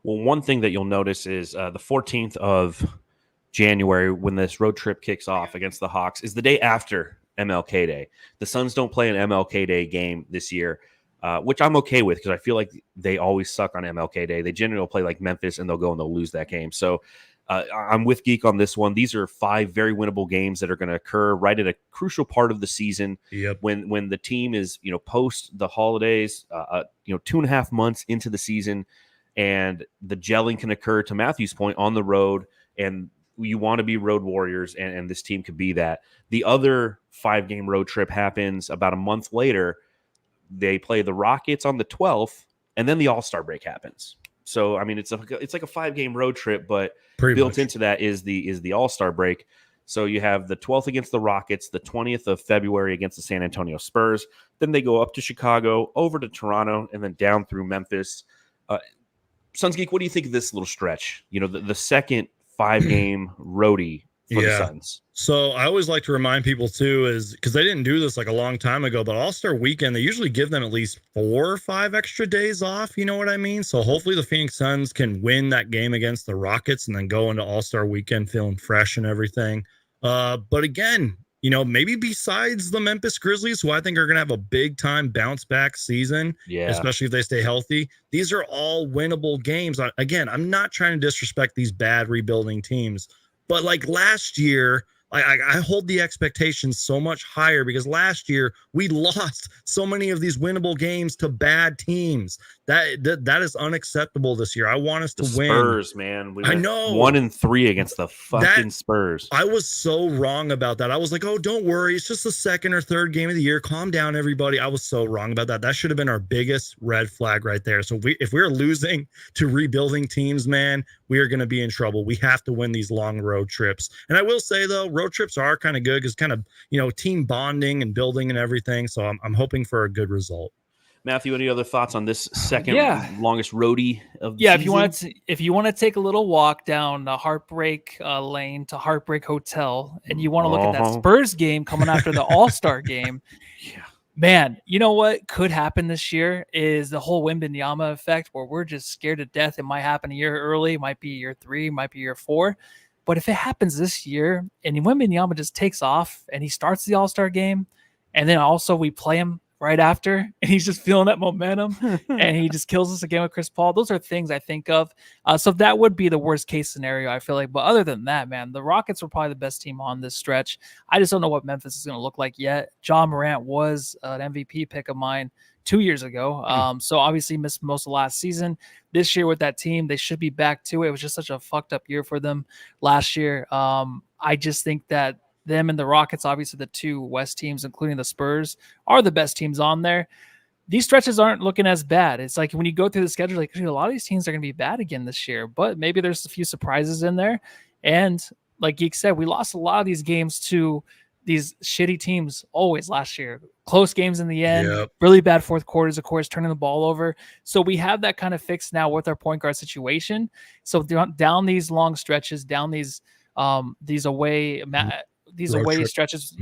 Well, one thing that you'll notice is the 14th of January, when this road trip kicks off against the Hawks, is the day after MLK Day. The Suns don't play an MLK Day game this year, which I'm okay with because I feel like they always suck on MLK Day. They generally will play like Memphis and they'll go and they'll lose that game. So I'm with Geek on this one. These are 5 very winnable games that are going to occur right at a crucial part of the season. Yep. When the team is, post the holidays, 2.5 months into the season, and the gelling can occur, to Matthew's point, on the road, and you want to be road warriors, and this team could be that. The other 5-game road trip happens about a month later. They play the Rockets on the 12th, and then the All-Star break happens. So, I mean, it's like a 5-game road trip, but built into that is the All-Star break. So you have the 12th against the Rockets, the 20th of February against the San Antonio Spurs. Then they go up to Chicago, over to Toronto, and then down through Memphis. Suns Geek, what do you think of this little stretch? The second 5-game roadie for the Suns. So I always like to remind people too, is because they didn't do this like a long time ago, but All-Star weekend, they usually give them at least 4 or 5 extra days off. You know what I mean? So hopefully the Phoenix Suns can win that game against the Rockets and then go into All-Star weekend feeling fresh and everything. But again, maybe besides the Memphis Grizzlies, who I think are going to have a big time bounce back season, especially if they stay healthy, these are all winnable games. Again, I'm not trying to disrespect these bad rebuilding teams, but like last year, I hold the expectations so much higher because last year we lost so many of these winnable games to bad teams. That is unacceptable this year. I want us to win. Spurs, man. I know 1-3 against the fucking Spurs. I was so wrong about that. I was like, oh, don't worry. It's just the 2nd or 3rd game of the year. Calm down, everybody. I was so wrong about that. That should have been our biggest red flag right there. So if we're losing to rebuilding teams, man, we are going to be in trouble. We have to win these long road trips. And I will say, though, road trips are kind of good because kind of, team bonding and building and everything. So I'm hoping for a good result. Matthew, any other thoughts on this second longest roadie of the season? If you want to take a little walk down the Heartbreak Lane to Heartbreak Hotel, and you want to look at that Spurs game coming after the All-Star game, man, you know what could happen this year is the whole Wembanyama effect, where we're just scared to death. It might happen a year early, might be year 3, might be year 4. But if it happens this year and Wembanyama just takes off and he starts the All-Star game, and then also we play him right after, and he's just feeling that momentum, and he just kills us again with Chris Paul. Those are things I think of. So that would be the worst case scenario, I feel like. But other than that, man, the Rockets were probably the best team on this stretch. I just don't know what Memphis is going to look like yet. John Morant was an MVP pick of mine 2 years ago. So obviously missed most of last season. This year with that team, they should be back to it. It was just such a fucked up year for them last year. I just think that them and the Rockets, obviously the 2 West teams, including the Spurs, are the best teams on there. These stretches aren't looking as bad. It's like when you go through the schedule, like, a lot of these teams are going to be bad again this year, but maybe there's a few surprises in there. And like Geek said, we lost a lot of these games to these shitty teams always last year. Close games in the end, really bad fourth quarters, of course, turning the ball over. So we have that kind of fixed now with our point guard situation. So down these long stretches, down these away stretches,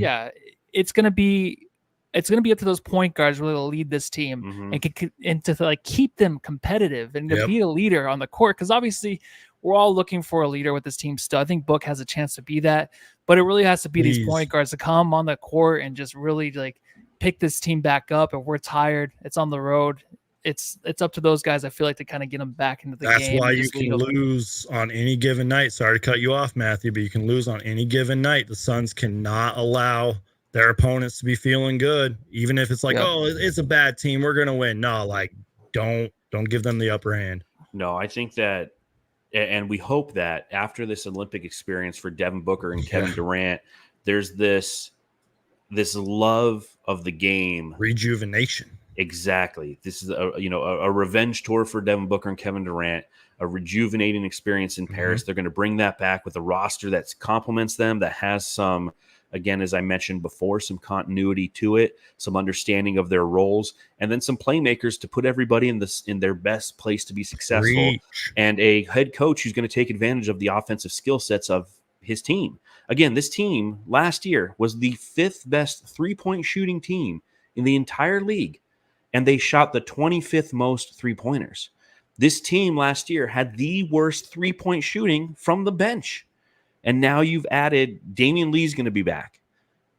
it's gonna be up to those point guards really to lead this team and to like keep them competitive and to be a leader on the court. Because obviously we're all looking for a leader with this team still. I think Book has a chance to be that, but it really has to be these point guards to come on the court and just really like pick this team back up. If we're tired, it's on the road. It's up to those guys, I feel like, to kind of get them back into the game. That's why you can lose on any given night. Sorry to cut you off, Matthew, but you can lose on any given night. The Suns cannot allow their opponents to be feeling good, even if it's like, oh, it's a bad team, we're going to win. No, like, don't give them the upper hand. No, I think that, and we hope that after this Olympic experience for Devin Booker and Kevin Durant, there's this love of the game, rejuvenation. Exactly. This is a revenge tour for Devin Booker and Kevin Durant, a rejuvenating experience in Paris. They're going to bring that back with a roster that complements them, that has some, again, as I mentioned before, some continuity to it, some understanding of their roles, and then some playmakers to put everybody in their best place to be successful. And a head coach who's going to take advantage of the offensive skill sets of his team. Again, this team last year was the 5th best 3-point shooting team in the entire league, and they shot the 25th most 3-pointers. This team last year had the worst 3-point shooting from the bench. And now you've added Damian Lee's going to be back.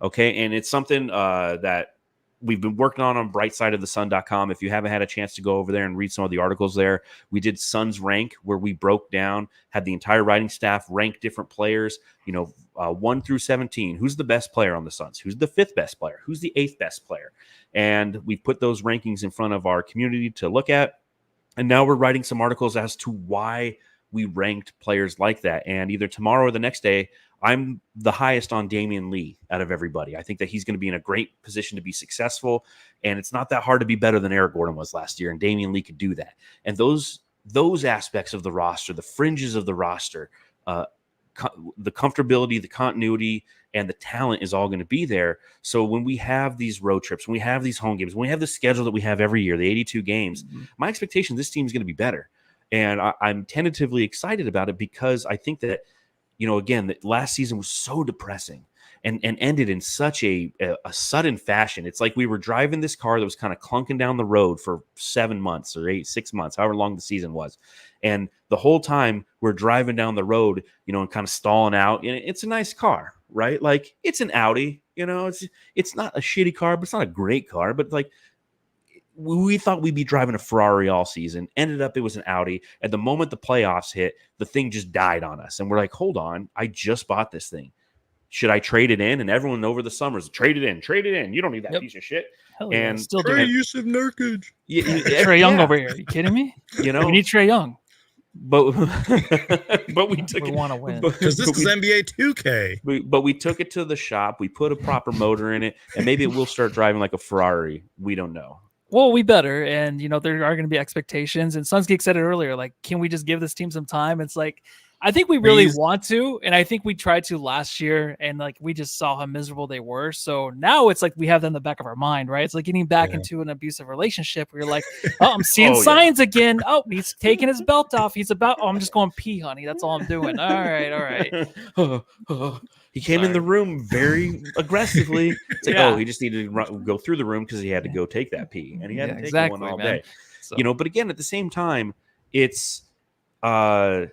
Okay. And it's something that we've been working on brightsideofthesun.com. If you haven't had a chance to go over there and read some of the articles there, we did Suns Rank, where we broke down, had the entire writing staff rank different players, 1 through 17. Who's the best player on the Suns? Who's the 5th best player? Who's the 8th best player? And we put those rankings in front of our community to look at. And now we're writing some articles as to why we ranked players like that. And either tomorrow or the next day, I'm the highest on Damian Lee out of everybody. I think that he's going to be in a great position to be successful. And it's not that hard to be better than Eric Gordon was last year. And Damian Lee could do that. And those aspects of the roster, the fringes of the roster, the comfortability, the continuity, and the talent is all going to be there. So when we have these road trips, when we have these home games, when we have the schedule that we have every year, the 82 games, my expectation is this team is going to be better. And I'm tentatively excited about it because I think that, again, that last season was so depressing and ended in such a sudden fashion. It's like we were driving this car that was kind of clunking down the road for 7 months or 6 months, however long the season was. And the whole time we're driving down the road, and kind of stalling out. And it's a nice car, right? Like, it's an Audi, it's not a shitty car, but it's not a great car. But like, we thought we'd be driving a Ferrari all season. Ended up it was an Audi. At the moment the playoffs hit, the thing just died on us. And we're like, hold on, I just bought this thing. Should I trade it in? And everyone over the summers, trade it in. You don't need that piece of shit. Hell and yeah, still Trey doing Yusuf Nurkic. Trey Young over here. Are you kidding me? We need Trey Young. But we took we it. Want to win because this is NBA 2K. But we took it to the shop. We put a proper motor in it, and maybe it will start driving like a Ferrari. We don't know. Well, we better. And, there are going to be expectations. And Suns Geek said it earlier, like, can we just give this team some time? It's like, I think we really want to. And I think we tried to last year. And, like, we just saw how miserable they were. So now it's like we have them in the back of our mind, right? It's like getting back into an abusive relationship where you're like, oh, I'm seeing signs again. Oh, he's taking his belt off. He's about, I'm just going pee, honey. That's all I'm doing. All right. He came in the room very aggressively. It's like, he just needed to go through the room because he had to go take that pee, and he hadn't taken one all day. So. But again, at the same time, it's like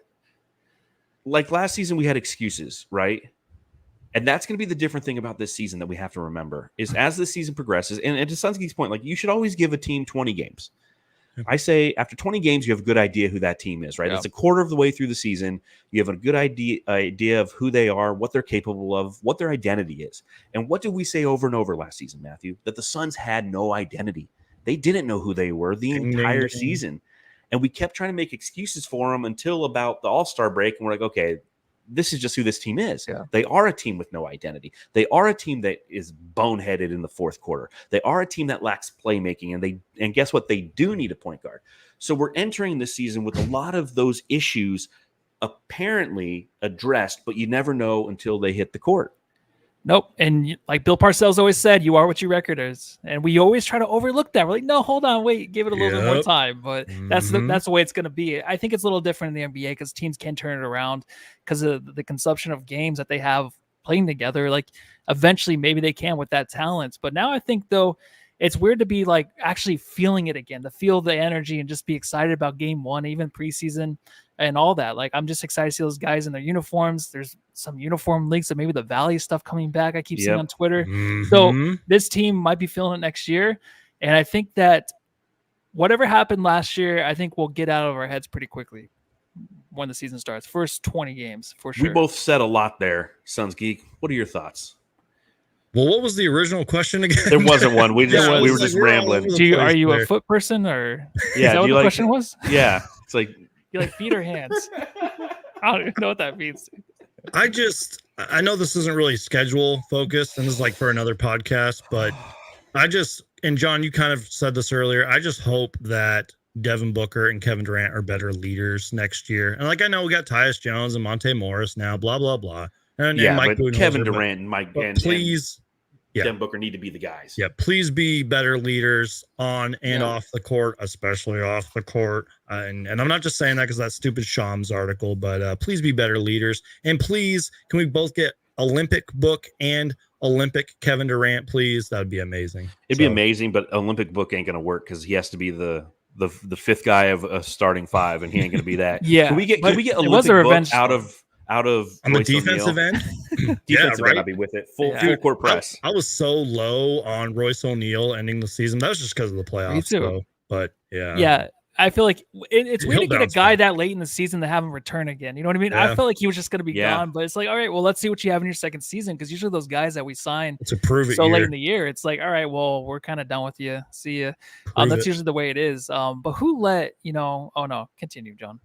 last season we had excuses, right? And that's going to be the different thing about this season that we have to remember is as the season progresses, and to Suns Geek's point, like you should always give a team 20 games. I say after 20 games, you have a good idea who that team is, right? That's a quarter of the way through the season. You have a good idea of who they are, what they're capable of, what their identity is. And what did we say over and over last season, Matthew? That the Suns had no identity. They didn't know who they were the entire season. And we kept trying to make excuses for them until about the All-Star break. And we're like, okay, this is just who this team is. Yeah. They are a team with no identity. They are a team that is boneheaded in the fourth quarter. They are a team that lacks playmaking, and guess what? They do need a point guard. So we're entering this season with a lot of those issues apparently addressed, but you never know until they hit the court. Nope. And like Bill Parcells always said, you are what your record is. And we always try to overlook that. We're like, no, hold on, wait, give it a little bit more time. But that's the way it's going to be. I think it's a little different in the NBA because teams can turn it around because of the consumption of games that they have playing together. Like eventually maybe they can with that talent. But now I think, though, it's weird to be like actually feeling it again, to feel the energy and just be excited about game one, even preseason and all that. Like, I'm just excited to see those guys in their uniforms. There's some uniform leaks and maybe the Valley stuff coming back. I keep seeing on Twitter. So this team might be feeling it next year. And I think that whatever happened last year, I think we'll get out of our heads pretty quickly when the season starts. First 20 games for sure. We both said a lot there, Suns Geek. What are your thoughts? Well, what was the original question again? There wasn't one. We Yeah, were it's just like we're all rambling. over the Are place you a there. foot person or Yeah, is that do what you the like- question was? Yeah, it's like You like feet or hands? I don't even know what that means. I know this isn't really schedule focused and this is like for another podcast, but and John, you kind of said this earlier. I just hope that Devin Booker and Kevin Durant are better leaders next year. And like, I know we got Tyus Jones and Monte Morris now, blah, blah, blah. And Mike but Budenholzer, Kevin Durant and Mike but and please, Devin Booker need to be the guys. yeah, please be better leaders on and off the court, especially off the court. And I'm not just saying that because that stupid Shams article, but please be better leaders. And please, can we both get Olympic Book and Olympic Kevin Durant, please? That would be amazing. It'd be amazing, but Olympic Book ain't going to work because he has to be the fifth guy of a starting five, and he ain't going to be that. Yeah, can we get Olympic was a Book revenge out of on the Royce defensive O'Neal? end? Defensive right. end, I'll be with it. Full court press. I was so low on Royce O'Neal ending the season. That was just because of the playoffs. Me too. Though. But yeah, I feel like it's weird to get a bounce guy back. that late in the season to have him return again. You know what I mean? Yeah. I felt like he was just going to be gone, but it's like, all right, well, let's see what you have in your second season, because usually those guys that we sign it's a prove it so year. late in the year, it's like, all right, well, we're kind of done with you. See you. Prove That's it. usually the way it is. But who oh no, continue, John.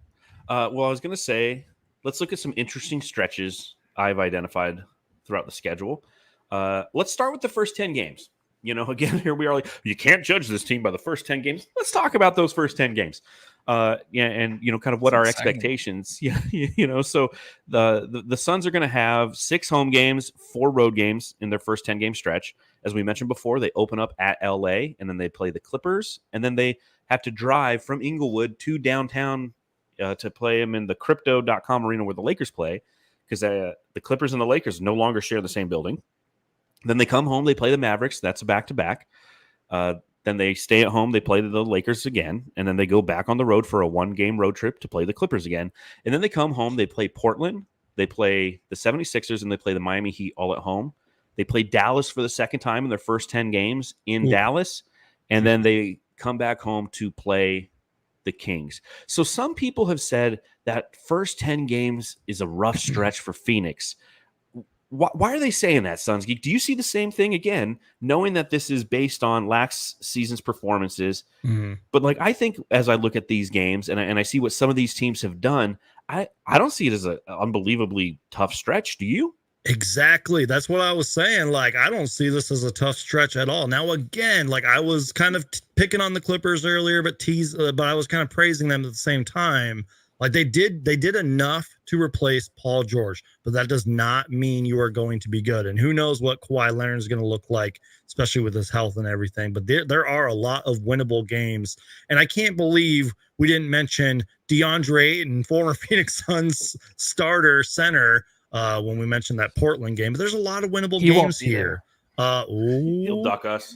Well, I was going to say, let's look at some interesting stretches I've identified throughout the schedule. Let's start with the first 10 games. Again, here we are like, you can't judge this team by the first 10 games. Let's talk about those first 10 games. And kind of what our expectations. Yeah, so the Suns are going to have 6 home games, 4 road games in their first 10-game stretch. As we mentioned before, they open up at LA, and then they play the Clippers, and then they have to drive from Inglewood to downtown to play them in the Crypto.com arena where the Lakers play, because the Clippers and the Lakers no longer share the same building. Then they come home, they play the Mavericks. That's a back-to-back. Then they stay at home, they play the Lakers again, and then they go back on the road for a 1-game road trip to play the Clippers again. And then they come home, they play Portland, they play the 76ers, and they play the Miami Heat all at home. They play Dallas for the second time in their first 10 games in Dallas, and then they come back home to play the Kings. So some people have said that first 10 games is a rough stretch for Phoenix. Why are they saying that, Suns Geek? Do you see the same thing again, knowing that this is based on last season's performances? Mm-hmm. But I think as I look at these games and I see what some of these teams have done, I don't see it as an unbelievably tough stretch. Do you? Exactly. That's what I was saying. I don't see this as a tough stretch at all. Now, again, I was kind of picking on the Clippers earlier, but I was kind of praising them at the same time. They did enough to replace Paul George, but that does not mean you are going to be good. And who knows what Kawhi Leonard is going to look like, especially with his health and everything. But there are a lot of winnable games. And I can't believe we didn't mention DeAndre Ayton, former Phoenix Suns starter center, when we mentioned that Portland game. But there's a lot of winnable games here. He'll duck us.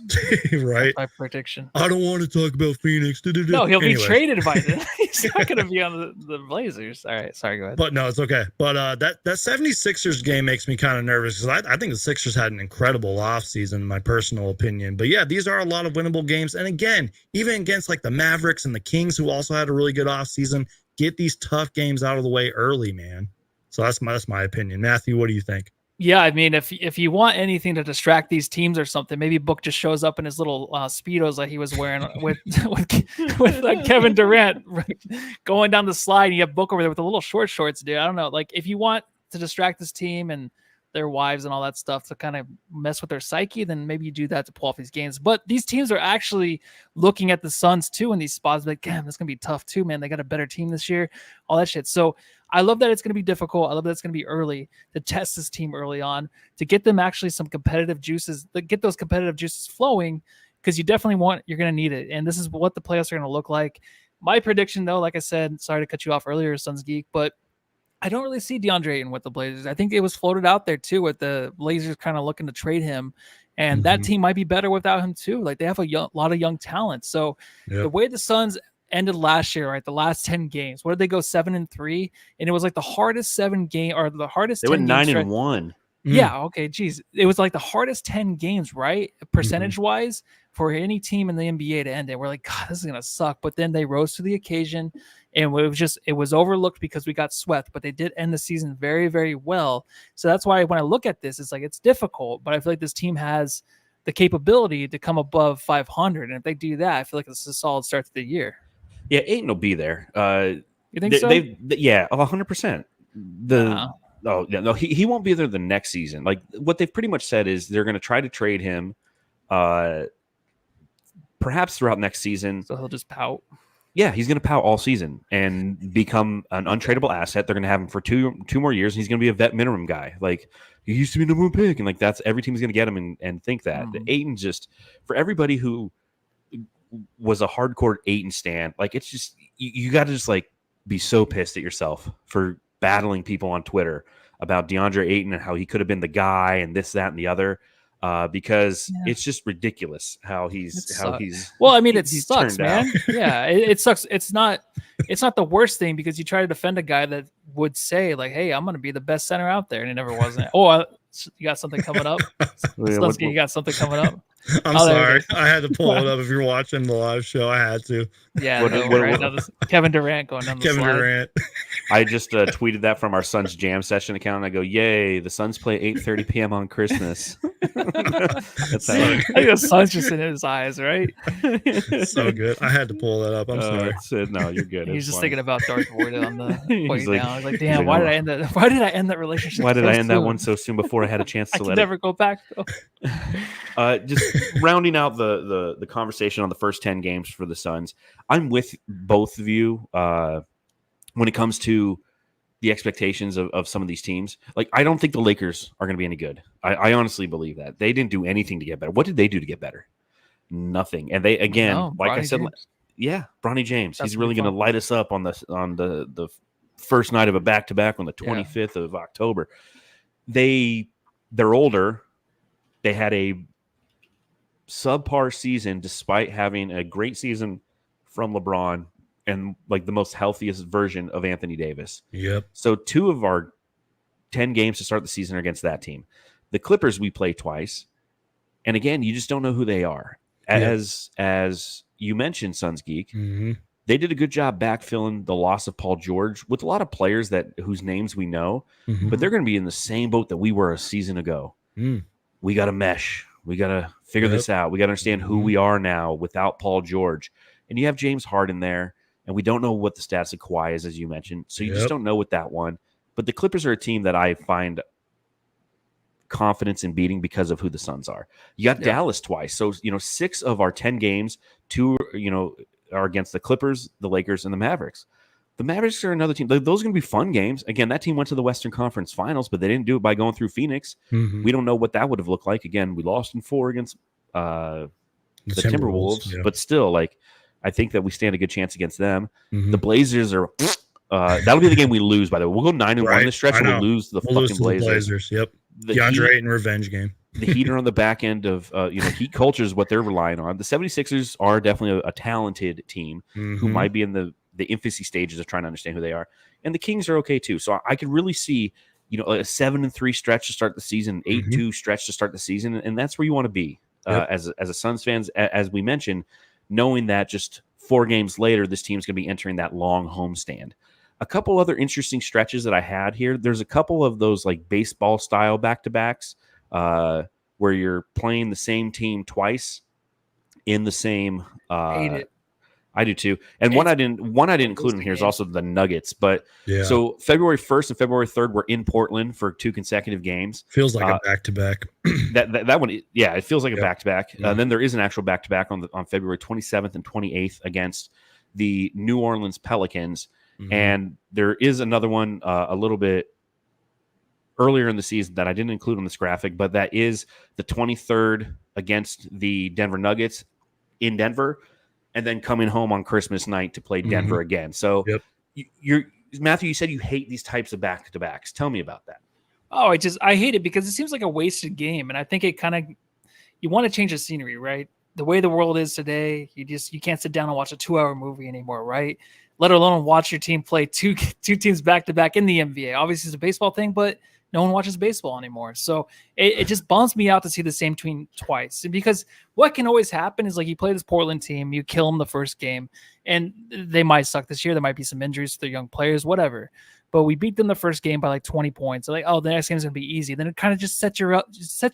Right. My prediction. I don't want to talk about Phoenix. No, he'll be traded by then. He's not going to be on the Blazers. All right. Sorry, go ahead. But no, it's okay. But that 76ers game makes me kind of nervous because I think the Sixers had an incredible offseason, in my personal opinion. But yeah, these are a lot of winnable games. And again, even against the Mavericks and the Kings, who also had a really good offseason, get these tough games out of the way early, man. So that's my opinion. Matthew, what do you think? Yeah, I mean, if you want anything to distract these teams or something, maybe Book just shows up in his little Speedos that he was wearing with Kevin Durant going down the slide. And you have Book over there with the little shorts, dude. I don't know. If you want to distract this team and their wives and all that stuff to kind of mess with their psyche, then maybe you do that to pull off these games. But these teams are actually looking at the Suns too in these spots. Like, damn, that's going to be tough too, man. They got a better team this year, all that shit. So I love that it's going to be difficult. I love that it's going to be early to test this team early on, to get them actually some competitive juices, to get those competitive juices flowing, because you're going to need it. And this is what the playoffs are going to look like. My prediction though, like I said, sorry to cut you off earlier, Suns Geek, but I don't really see DeAndre Ayton with the Blazers. I think it was floated out there too, with the Blazers kind of looking to trade him, and that team might be better without him too. They have a lot of young talent. So the way the Suns ended last year, right? The last 10 games, what did they go 7-3? And it was the hardest 7 game or the hardest. They went 9-1. Yeah. Okay. Geez, it was like the hardest 10 games, right? Percentage wise, for any team in the NBA to end it. We're like, God, this is gonna suck. But then they rose to the occasion, and it was overlooked because we got swept. But they did end the season very, very well. So that's why when I look at this, it's like it's difficult. But I feel like this team has the capability to come above 500, and if they do that, I feel like it's a solid start to the year. Yeah, Ayton will be there. You think so? Yeah, 100%. Oh yeah, no, he won't be there the next season. Like what they've pretty much said is they're going to try to trade him, perhaps throughout next season. So he'll just pout. Yeah, he's going to pout all season and become an untradeable asset. They're going to have him for two more years, and he's going to be a vet minimum guy. Like he used to be the number one pick, and like that's every team's going to get him and think that. Ayton just for everybody who was a hardcore Ayton stan, like it's just you got to just like be so pissed at yourself for battling people on Twitter about DeAndre Ayton and how he could have been the guy and this, that, and the other, because it's just ridiculous how he's. Well, I mean, it sucks, man. Yeah, it sucks. It's not the worst thing because you try to defend a guy that would say like, "Hey, I'm going to be the best center out there," and he never wasn't. You got something coming up? You got something coming up? I'm sorry. I had to pull it up. If you're watching the live show, I had to. Yeah, Kevin Durant going down the slide. Durant. I just tweeted that from our Suns Jam session account. And I go, "Yay! The Suns play 8:30 p.m. on Christmas." That's how I think the sun's just in his eyes, right? So good. I had to pull that up. I'm sorry. No, you're good. He's just thinking about Darth Vader on the point like, down. I was like, damn, why did I end that? Why did I end that relationship? Why did I end that one so soon before I had a chance to let never go back though? Just rounding out the conversation on the first 10 games for the Suns. I'm with both of you when it comes to the expectations of some of these teams. Like, I don't think the Lakers are going to be any good. I honestly believe that. They didn't do anything to get better. What did they do to get better? Nothing. And they, again, like Bronny I said, James. Bronny James. He's really going to light us up on the first night of a back-to-back on the 25th of October. They're older. They had a subpar season despite having a great season from LeBron and like the most healthiest version of Anthony Davis. Yep. So 2 of our 10 games to start the season are against that team. The Clippers we play twice. And again, you just don't know who they are. As you mentioned, Suns Geek, they did a good job backfilling the loss of Paul George with a lot of players whose names we know, but they're going to be in the same boat that we were a season ago. We got to mesh. We got to figure this out. We got to understand who we are now without Paul George. And you have James Harden there, and we don't know what the status of Kawhi is, as you mentioned. So you just don't know with that one. But the Clippers are a team that I find confidence in beating because of who the Suns are. You got Dallas twice. So, 6 of our 10 games, 2, are against the Clippers, the Lakers, and the Mavericks. The Mavericks are another team. Those are going to be fun games. Again, that team went to the Western Conference Finals, but they didn't do it by going through Phoenix. We don't know what that would have looked like. Again, we lost in 4 against the Timberwolves, but still, like, I think that we stand a good chance against them. The Blazers are that'll be the game we lose, by the way. We'll go 9-1 in this stretch, and we'll lose the fucking Blazers. Yep. The DeAndre Ayton revenge game. The Heat are on the back end of, Heat culture is what they're relying on. The 76ers are definitely a talented team who might be in the infancy stages of trying to understand who they are. And the Kings are okay too. So I could really see, a 7-3 stretch to start the season, 8-2 stretch to start the season. And that's where you want to be as a Suns fans, as we mentioned, knowing that just 4 games later, this team's going to be entering that long homestand. A couple other interesting stretches that I had here. There's a couple of those like baseball style back-to-backs where you're playing the same team twice in the same. Hate it. I do too. And one I didn't include in here is also the Nuggets. But so February 1st and February 3rd we're in Portland for 2 consecutive games. Feels like a back-to-back. That one, it feels like a back-to-back. Then there is an actual back-to-back on February 27th and 28th against the New Orleans Pelicans. And there is another one a little bit earlier in the season that I didn't include on this graphic, but that is the 23rd against the Denver Nuggets in Denver, and then coming home on Christmas night to play Denver again. So you're Matthew, you said you hate these types of back-to-backs. Tell me about that. Oh, I hate it because it seems like a wasted game. And I think it kind of, you want to change the scenery, right? The way the world is today, you can't sit down and watch a 2-hour movie anymore, right? Let alone watch your team play two teams back-to-back in the NBA. Obviously, it's a baseball thing, but no one watches baseball anymore. So it just bums me out to see the same team twice. Because what can always happen is like you play this Portland team, you kill them the first game, and they might suck this year. There might be some injuries to their young players, whatever. But we beat them the first game by like 20 points. They're like, oh, the next game is going to be easy. Then it kind of just set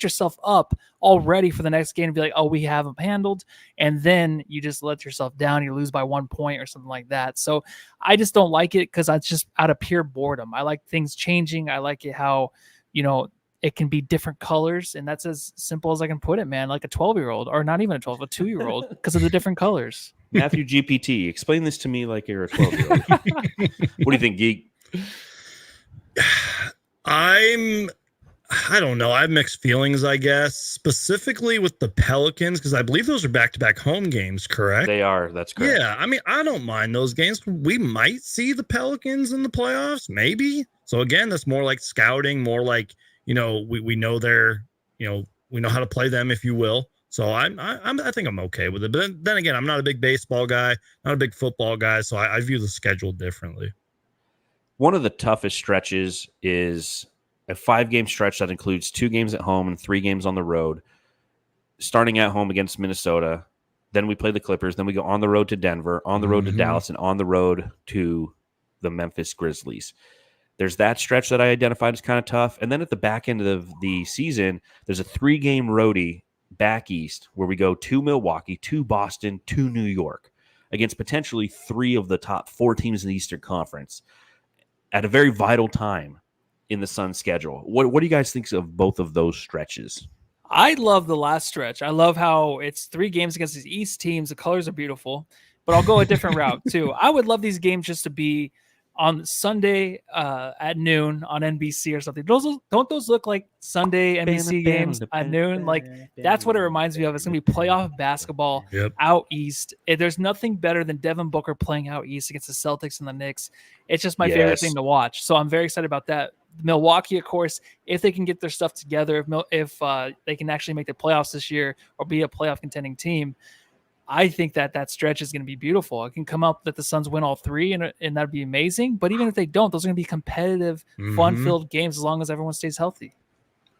yourself up already for the next game to be like, oh, we have them handled. And then you just let yourself down. You lose by 1 point or something like that. So I just don't like it because it's just out of pure boredom. I like things changing. I like it how, it can be different colors. And that's as simple as I can put it, man. Like a 12-year-old, or not even a 12, a 2-year-old, because of the different colors. Matthew GPT, explain this to me like you're a 12-year-old. What do you think, Geek? I don't know. I have mixed feelings, I guess, specifically with the Pelicans, because I believe those are back-to-back home games, correct? They are. That's correct. Yeah, I mean, I don't mind those games. We might see the Pelicans in the playoffs, maybe. So again, that's more like scouting, more like, we know they're, we know how to play them, if you will. So I think I'm okay with it. But then again, I'm not a big baseball guy, not a big football guy, so I view the schedule differently. One of the toughest stretches is a 5-game stretch that includes 2 games at home and 3 games on the road, starting at home against Minnesota. Then we play the Clippers. Then we go on the road to Denver, on the road to Dallas, and on the road to the Memphis Grizzlies. There's that stretch that I identified as kind of tough. And then at the back end of the season, there's a 3-game roadie back east where we go to Milwaukee, to Boston, to New York against potentially 3 of the top 4 teams in the Eastern Conference at a very vital time in the Suns schedule. What do you guys think of both of those stretches? I love the last stretch. I love how it's 3 games against these East teams. The colors are beautiful, but I'll go a different route too. I would love these games just to be on Sunday at noon on NBC or something. Don't those look like Sunday NBC games at noon? Like that's what it reminds me of. It's gonna be playoff basketball out east. There's nothing better than Devin Booker playing out east against the Celtics and the Knicks. It's just my favorite thing to watch. So I'm very excited about that. Milwaukee, of course, if they can get their stuff together, if they can actually make the playoffs this year or be a playoff contending team, I think that stretch is going to be beautiful. It can come up that the Suns win all 3, and that'd be amazing. But even if they don't, those are going to be competitive, fun-filled games as long as everyone stays healthy.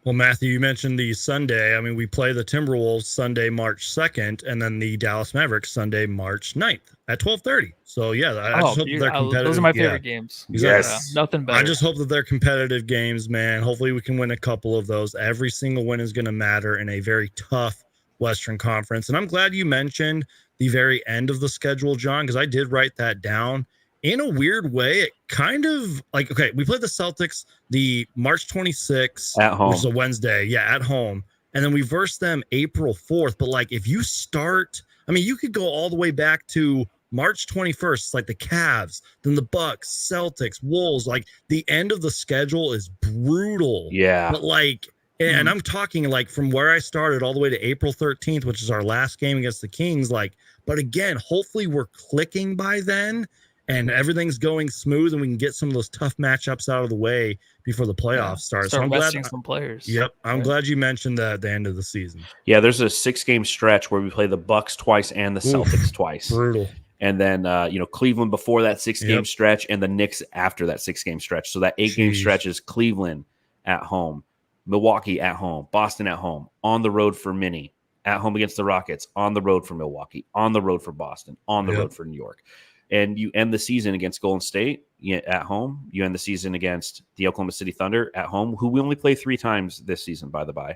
Well, Matthew, you mentioned the Sunday. I mean, we play the Timberwolves Sunday, March 2nd, and then the Dallas Mavericks Sunday, March 9th at 12:30. So, yeah, I just hope they're competitive. Those are my favorite games. Exactly. Yes. Nothing better. I just hope that they're competitive games, man. Hopefully we can win a couple of those. Every single win is going to matter in a very tough Western Conference. And I'm glad you mentioned the very end of the schedule, John, because I did write that down. In a weird way, it kind of like, okay, we played the Celtics the March 26th at home, which is a Wednesday. Yeah, at home. And then we versed them April 4th. But like, if you start, I mean, you could go all the way back to March 21st. It's like the Cavs, then the Bucks, Celtics, Wolves. Like the end of the schedule is brutal. Yeah. But like, and I'm talking like from where I started all the way to April 13th, which is our last game against the Kings. Like, but again, hopefully we're clicking by then and everything's going smooth and we can get some of those tough matchups out of the way before the playoffs start. So I'm glad some players. Yep. I'm glad you mentioned that at the end of the season. Yeah. There's a 6-game stretch where we play the Bucks twice and the Celtics twice. Brutal. And then, Cleveland before that 6-game stretch and the Knicks after that 6-game stretch. So that 8-game stretch is Cleveland at home, Milwaukee at home, Boston at home, on the road for Minnie, at home against the Rockets, on the road for Milwaukee, on the road for Boston, on the road for New York. And you end the season against Golden State at home. You end the season against the Oklahoma City Thunder at home, who we only play 3 times this season, by the by.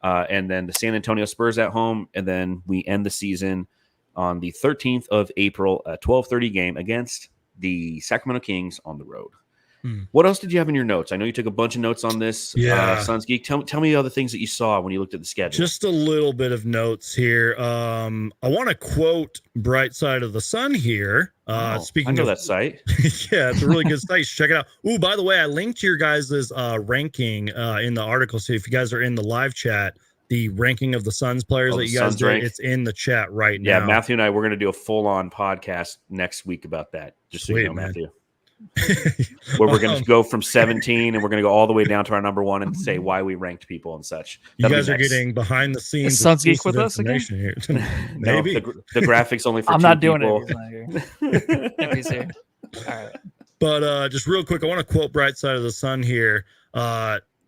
And then the San Antonio Spurs at home. And then we end the season on the 13th of April, a 12:30 game against the Sacramento Kings on the road. What else did you have in your notes? I know you took a bunch of notes on this. Suns Geek. Tell me other things that you saw when you looked at the schedule. Just a little bit of notes here. I want to quote Bright Side of the Sun here. Speaking I know of that site. Yeah, it's a really good site. Check it out. Ooh, by the way, I linked your guys' ranking in the article. So if you guys are in the live chat, the ranking of the Suns players that you guys did, it's in the chat right now. Yeah, Matthew and I, we're going to do a full-on podcast next week about that. Just so you know, Matthew. Where we're going to go from 17 and we're going to go all the way down to our number 1 and say why we ranked people and such. You guys are getting behind the scenes. Suns Geek with us again? Here. Maybe the graphics only for I'm 2 not doing people. it. He's not here. If he's here. All right. But just real quick, I want to quote Bright Side of the Sun here.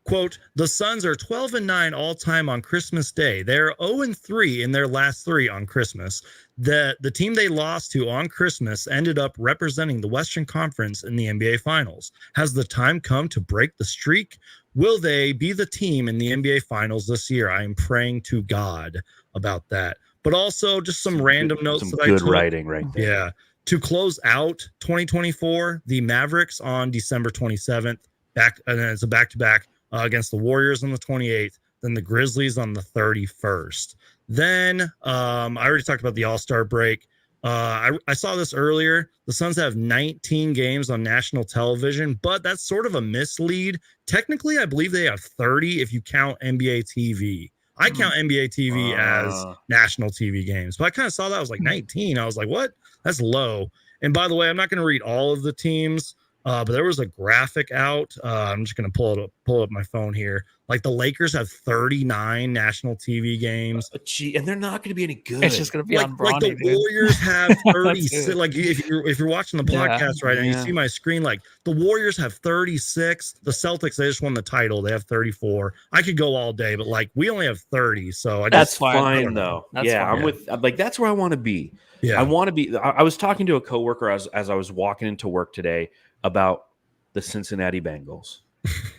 Quote, the Suns are 12-9 all time on Christmas Day. They're 0-3 in their last 3 on Christmas. The team they lost to on Christmas ended up representing the Western Conference in the NBA Finals. Has the time come to break the streak? Will they be the team in the NBA Finals this year? I am praying to God about that. But also just some random notes some that I good took. writing right there. Yeah. To close out 2024, the Mavericks on December 27th, and then it's a back-to-back against the Warriors on the 28th, then the Grizzlies on the 31st. Then I already talked about the All-Star break. I saw this earlier. The Suns have 19 games on national television, but that's sort of a mislead. Technically, I believe they have 30 if you count NBA TV. I count NBA TV as national TV games, but I kind of saw that. I was like 19. I was like, what? That's low. And by the way, I'm not going to read all of the teams, but there was a graphic out. I'm just going to pull up my phone here. Like the Lakers have 39 national TV games. And they're not going to be any good. It's just going to be like, on Bronny, like the dude. Warriors have 36. Like if you're watching the podcast right now, you see my screen. Like the Warriors have 36. The Celtics, they just won the title. They have 34. I could go all day, but like we only have 30. So that's fine though. That's fine. I'm with like that's where I want to be. Yeah, I want to be. I was talking to a coworker as I was walking into work today about the Cincinnati Bengals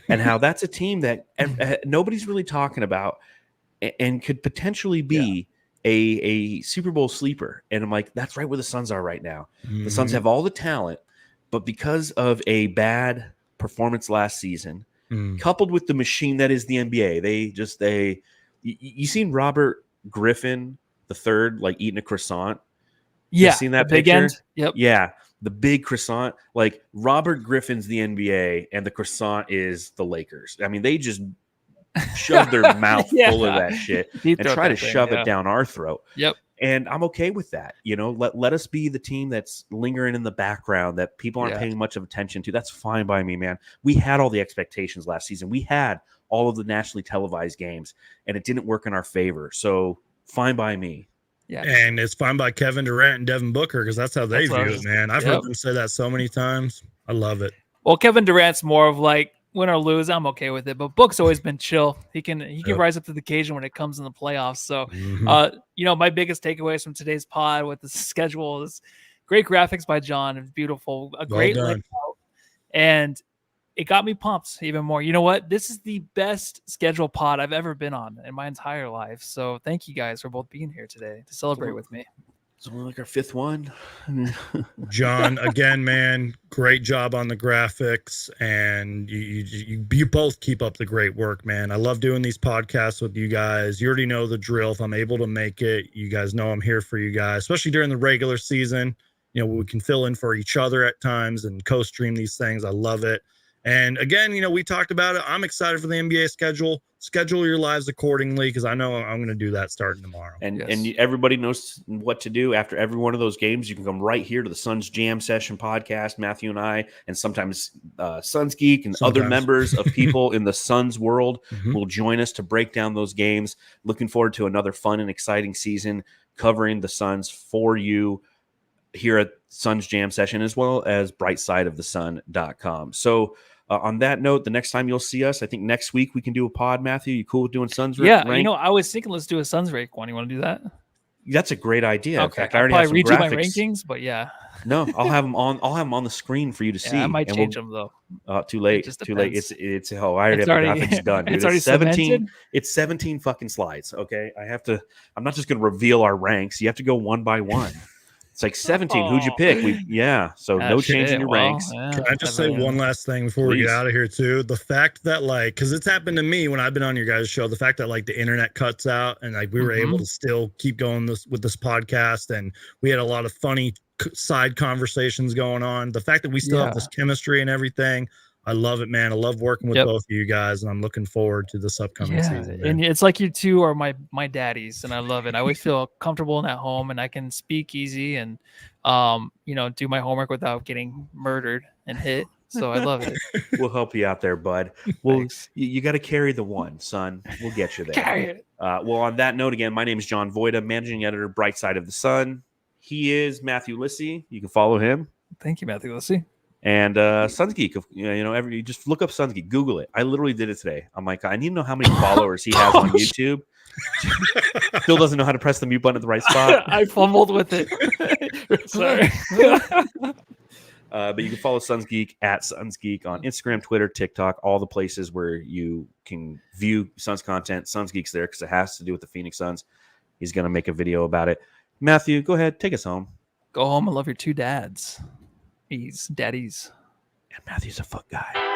and how that's a team that nobody's really talking about and could potentially be a Super Bowl sleeper. And I'm like, that's right where the Suns are right now. Mm-hmm. The Suns have all the talent, but because of a bad performance last season, coupled with the machine that is the NBA, you seen Robert Griffin III like eating a croissant? Yeah, you seen that big picture? End. Yep. Yeah. The big croissant, like Robert Griffin's the NBA and the croissant is the Lakers. I mean, they just shove their mouth full of that shit and try to shove it down our throat. Yep. And I'm okay with that. You know, let us be the team that's lingering in the background that people aren't paying much of attention to. That's fine by me, man. We had all the expectations last season. We had all of the nationally televised games, and it didn't work in our favor. So fine by me. Yeah, and it's fine by Kevin Durant and Devin Booker because that's how they view it, man. I've heard them say that so many times. I love it. Well, Kevin Durant's more of like win or lose, I'm okay with it. But Book's always been chill. He can rise up to the occasion when it comes in the playoffs. So, you know, my biggest takeaways from today's pod with the schedule is great graphics by John. It's beautiful, a great layout, and it got me pumped even more. You know what? This is the best schedule pod I've ever been on in my entire life. So thank you guys for both being here today to celebrate with me. It's only like our fifth one. John, again, man, great job on the graphics. And you both keep up the great work, man. I love doing these podcasts with you guys. You already know the drill. If I'm able to make it, you guys know I'm here for you guys, especially during the regular season. You know, we can fill in for each other at times and co-stream these things. I love it. And again, you know, we talked about it. I'm excited for the NBA schedule. Schedule your lives accordingly because I know I'm going to do that starting tomorrow. And everybody knows what to do after every one of those games. You can come right here to the Suns Jam Session podcast, Matthew and I, and sometimes Suns Geek and other members of people in the Suns world will join us to break down those games. Looking forward to another fun and exciting season covering the Suns for you here at Suns Jam Session as well as brightsideofthesun.com. So on that note, the next time you'll see us, I think next week we can do a pod, Matthew. You cool with doing Suns rank? Yeah, you know, I was thinking let's do a Suns rank one. You want to do that? That's a great idea. Okay, in fact, I already have some read you my rankings, but yeah. No, I'll have them on the screen for you to see. I might change them though. Too late. Too late. It's I already have the graphics done. Dude. It's already 17. Cemented? It's 17 fucking slides. Okay, I'm not just going to reveal our ranks. You have to go one by one. It's like 17. Who'd you pick? So no change in your ranks. Yeah, can I just say one last thing before we get out of here too? The fact that because it's happened to me when I've been on your guys' show, the fact that the internet cuts out and we were able to still keep going with this podcast, and we had a lot of funny side conversations going on. The fact that we still have this chemistry and everything. I love it, man. I love working with both of you guys, and I'm looking forund to this upcoming season. Man. And it's like you two are my daddies, and I love it. I always feel comfortable at home, and I can speak easy and, do my homework without getting murdered and hit. So I love it. We'll help you out there, bud. Well, you got to carry the one, son. We'll get you there. Carry it. Well, on that note, again, my name is John Voida, managing editor, Bright Side of the Sun. He is Matthew Lissy. You can follow him. Thank you, Matthew Lissy. And Suns Geek, you just look up Suns Geek, Google it. I literally did it today. I'm like, I need to know how many followers he has on YouTube. Still doesn't know how to press the mute button at the right spot. I fumbled with it. Sorry. But you can follow Suns Geek at Suns Geek on Instagram, Twitter, TikTok, all the places where you can view Suns content. Suns Geek's there because it has to do with the Phoenix Suns. He's going to make a video about it. Matthew, go ahead, take us home. Go home and love your two dads. He's daddies. And Matthew's a fuck guy.